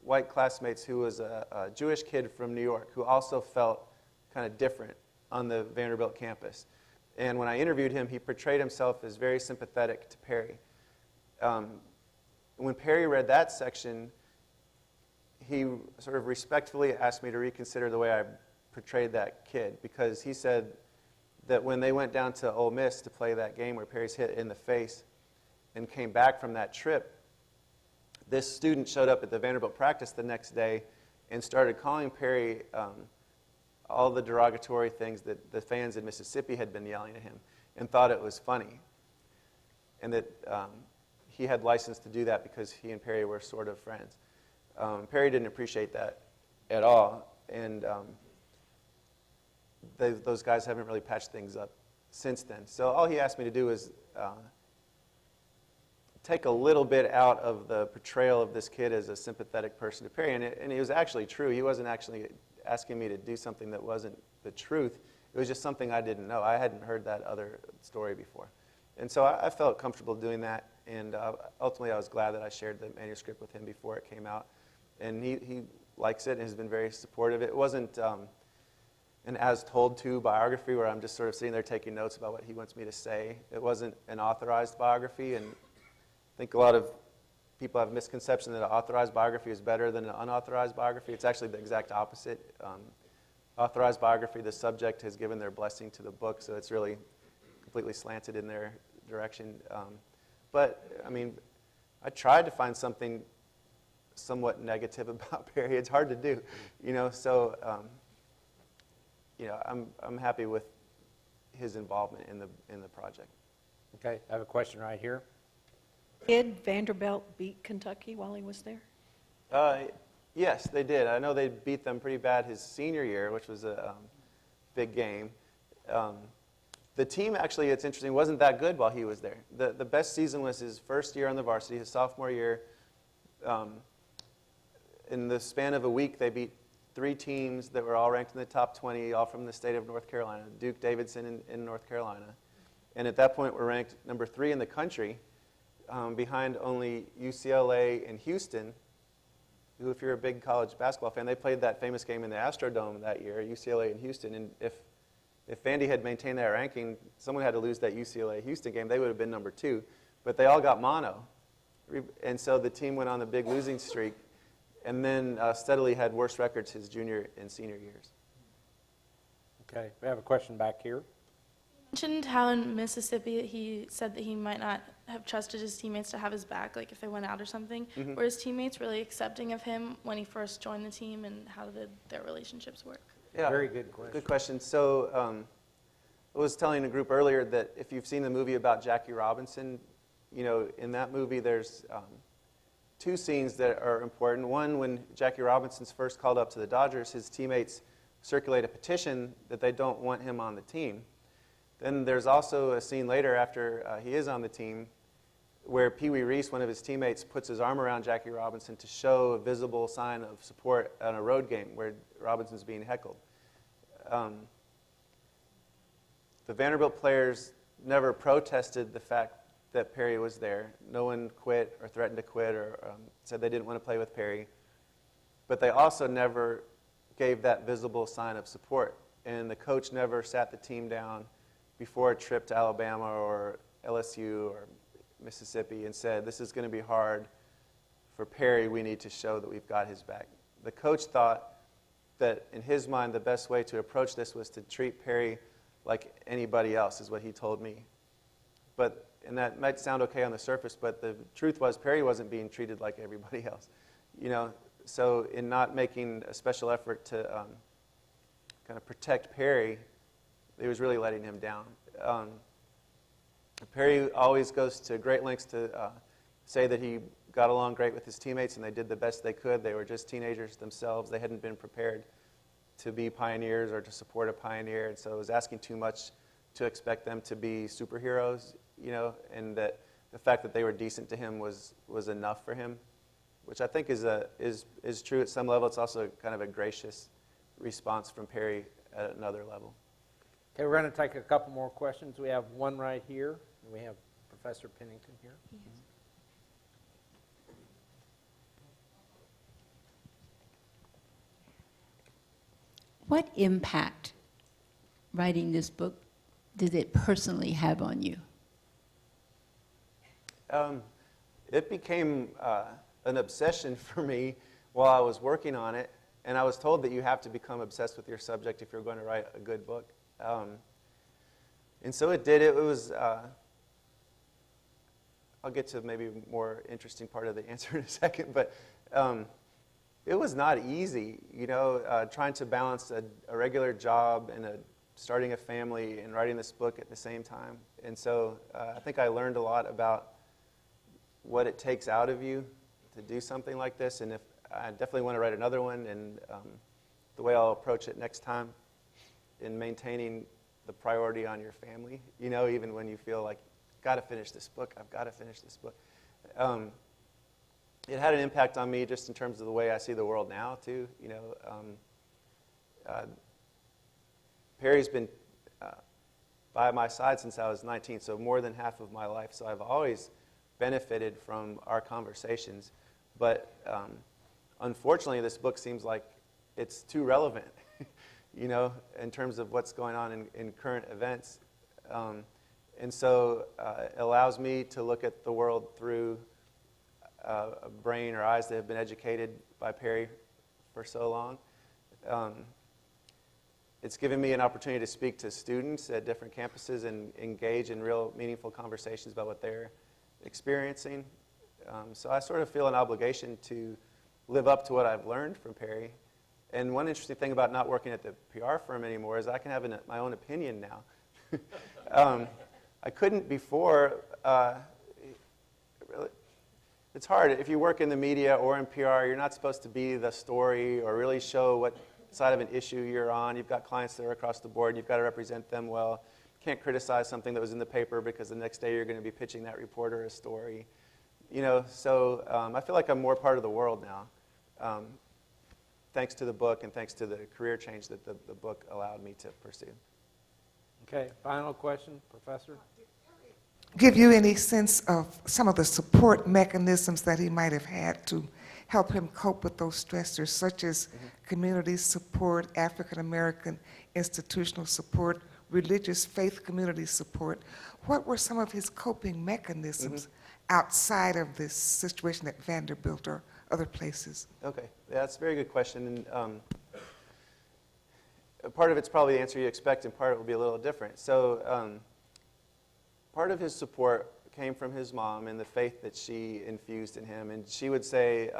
white classmates who was a Jewish kid from New York who also felt kind of different on the Vanderbilt campus. And when I interviewed him, he portrayed himself as very sympathetic to Perry. When Perry read that section, he sort of respectfully asked me to reconsider the way I portrayed that kid, because he said that when they went down to Ole Miss to play that game where Perry's hit in the face and came back from that trip, this student showed up at the Vanderbilt practice the next day and started calling Perry all the derogatory things that the fans in Mississippi had been yelling at him, and thought it was funny. And that he had license to do that because he and Perry were sort of friends. Perry didn't appreciate that at all, and those guys haven't really patched things up since then. So all he asked me to do was take a little bit out of the portrayal of this kid as a sympathetic person to Perry, and it was actually true. He wasn't actually asking me to do something that wasn't the truth. It was just something I didn't know. I hadn't heard that other story before. And so I felt comfortable doing that, and ultimately I was glad that I shared the manuscript with him before it came out. And he likes it and has been very supportive. It wasn't an as-told-to biography where I'm just sort of sitting there taking notes about what he wants me to say. It wasn't an authorized biography, and I think a lot of people have a misconception that an authorized biography is better than an unauthorized biography. It's actually the exact opposite. Authorized biography, the subject has given their blessing to the book, so it's really completely slanted in their direction. But, I mean, I tried to find something somewhat negative about Perry. It's hard to do, so, I'm happy with his involvement in the project. Okay, I have a question right here. Did Vanderbilt beat Kentucky while he was there? Yes, they did. I know they beat them pretty bad his senior year, which was a big game. The team, actually, it's interesting, wasn't that good while he was there. The best season was his first year on the varsity, his sophomore year. In the span of a week, they beat 3 teams that were all ranked in the top 20, all from the state of North Carolina, Duke Davidson in North Carolina. And at that point, were ranked number 3 in the country, behind only UCLA and Houston, who, if you're a big college basketball fan, they played that famous game in the Astrodome that year, UCLA and Houston. And if Fannie had maintained that ranking, someone had to lose that UCLA-Houston game, they would have been number 2. But they all got mono. And so the team went on the big losing streak, and then steadily had worse records his junior and senior years. Okay, we have a question back here. Mentioned how in Mississippi he said that he might not have trusted his teammates to have his back, like if they went out or something. Mhm. Were his teammates really accepting of him when he first joined the team, and how did their relationships work? Yeah, Very good question. Good question. So I was telling a group earlier that if you've seen the movie about Jackie Robinson, you know, in that movie there's 2 scenes that are important. One, when Jackie Robinson's first called up to the Dodgers, his teammates circulate a petition that they don't want him on the team. Then there's also a scene later after he is on the team where Pee Wee Reese, one of his teammates, puts his arm around Jackie Robinson to show a visible sign of support on a road game where Robinson's being heckled. The Vanderbilt players never protested the fact that Perry was there. No one quit or threatened to quit or said they didn't want to play with Perry. But they also never gave that visible sign of support. And the coach never sat the team down before a trip to Alabama or LSU or Mississippi and said, this is going to be hard for Perry. We need to show that we've got his back. The coach thought that in his mind the best way to approach this was to treat Perry like anybody else, is what he told me. And that might sound okay on the surface, but the truth was Perry wasn't being treated like everybody else. You know, so in not making a special effort to kind of protect Perry, it was really letting him down. Perry always goes to great lengths to say that he got along great with his teammates and they did the best they could. They were just teenagers themselves. They hadn't been prepared to be pioneers or to support a pioneer, and so it was asking too much to expect them to be superheroes, you know, and that the fact that they were decent to him was enough for him, which I think is true at some level. It's also kind of a gracious response from Perry at another level. Okay, we're going to take a couple more questions. We have one right here, and we have Professor Pennington here. Yes. What impact writing this book did it personally have on you? It became an obsession for me while I was working on it, and I was told that you have to become obsessed with your subject if you're going to write a good book. And so it did. It was, I'll get to maybe a more interesting part of the answer in a second, but it was not easy, you know, trying to balance a regular job and starting a family and writing this book at the same time. And so I think I learned a lot about what it takes out of you to do something like this, and if I definitely want to write another one, and the way I'll approach it next time in maintaining the priority on your family, you know, even when you feel like, I've got to finish this book. It had an impact on me just in terms of the way I see the world now, too. You know, Perry's been by my side since I was 19, so more than half of my life. So I've always benefited from our conversations. But unfortunately, this book seems like it's too relevant, you know, in terms of what's going on in current events. And so it allows me to look at the world through a brain or eyes that have been educated by Perry for so long. It's given me an opportunity to speak to students at different campuses and engage in real meaningful conversations about what they're experiencing. So I sort of feel an obligation to live up to what I've learned from Perry. And one interesting thing about not working at the PR firm anymore is I can have my own opinion now I couldn't before. Really, it's hard. If you work in the media or in PR, you're not supposed to be the story or really show what side of an issue you're on. You've got clients that are across the board. You've got to represent them well. You can't criticize something that was in the paper because the next day you're going to be pitching that reporter a story. So I feel like I'm more part of the world now, thanks to the book and thanks to the career change that the book allowed me to pursue. Okay, final question, Professor? Give you any sense of some of the support mechanisms that he might have had to help him cope with those stressors, such as community support, African American institutional support, religious faith community support? What were some of his coping mechanisms outside of this situation at Vanderbilt or other places? Okay, yeah, that's a very good question. And part of it's probably the answer you expect, and part of it will be a little different. So part of his support came from his mom and the faith that she infused in him. And she would say,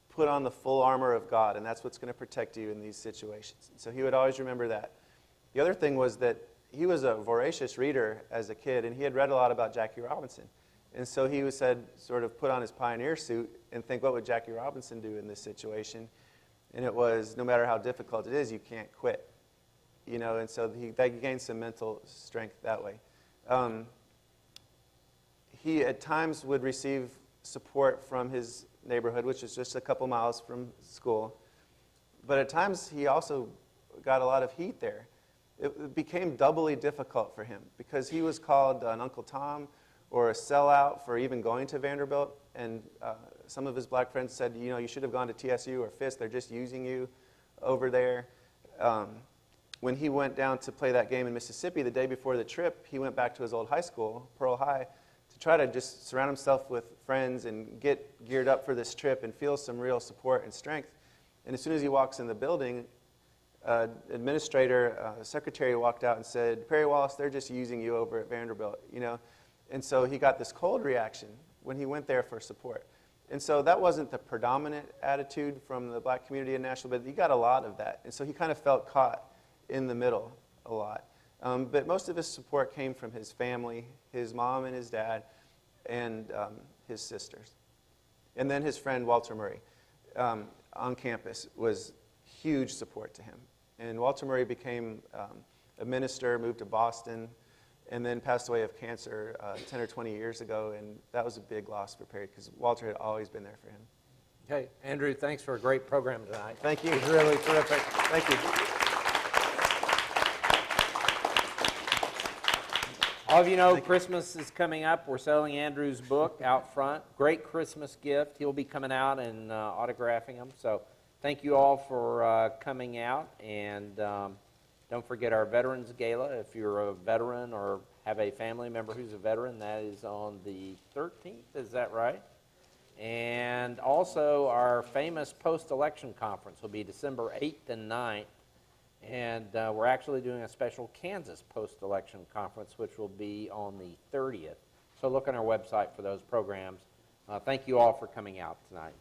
put on the full armor of God, and that's what's going to protect you in these situations. So he would always remember that. The other thing was that he was a voracious reader as a kid, and he had read a lot about Jackie Robinson. And so he said, sort of put on his pioneer suit and think, what would Jackie Robinson do in this situation? And it was, no matter how difficult it is, you can't quit. And so he gained some mental strength that way. He at times would receive support from his neighborhood, which is just a couple miles from school. But at times he also got a lot of heat there. It became doubly difficult for him because he was called an Uncle Tom or a sellout for even going to Vanderbilt. And some of his black friends said, you should have gone to TSU or Fisk. They're just using you over there. When he went down to play that game in Mississippi the day before the trip, he went back to his old high school, Pearl High, to try to just surround himself with friends and get geared up for this trip and feel some real support and strength. And as soon as he walks in the building, secretary walked out and said, Perry Wallace, they're just using you over at Vanderbilt, And so he got this cold reaction when he went there for support. And so that wasn't the predominant attitude from the black community in Nashville, but he got a lot of that. And so he kind of felt caught in the middle a lot. But most of his support came from his family, his mom and his dad, and his sisters. And then his friend Walter Murray on campus was huge support to him. And Walter Murray became a minister, moved to Boston, and then passed away of cancer 10 or 20 years ago. And that was a big loss for Perry because Walter had always been there for him. Okay, Andrew, thanks for a great program tonight. Thank you. It was really terrific. Thank you. All of you know Christmas is coming up. We're selling Andrew's book out front. Great Christmas gift. He'll be coming out and autographing them. So thank you all for coming out. And don't forget our Veterans Gala. If you're a veteran or have a family member who's a veteran, that is on the 13th. Is that right? And also our famous post-election conference will be December 8th and 9th. And we're actually doing a special Kansas post-election conference, which will be on the 30th. So look on our website for those programs. Thank you all for coming out tonight.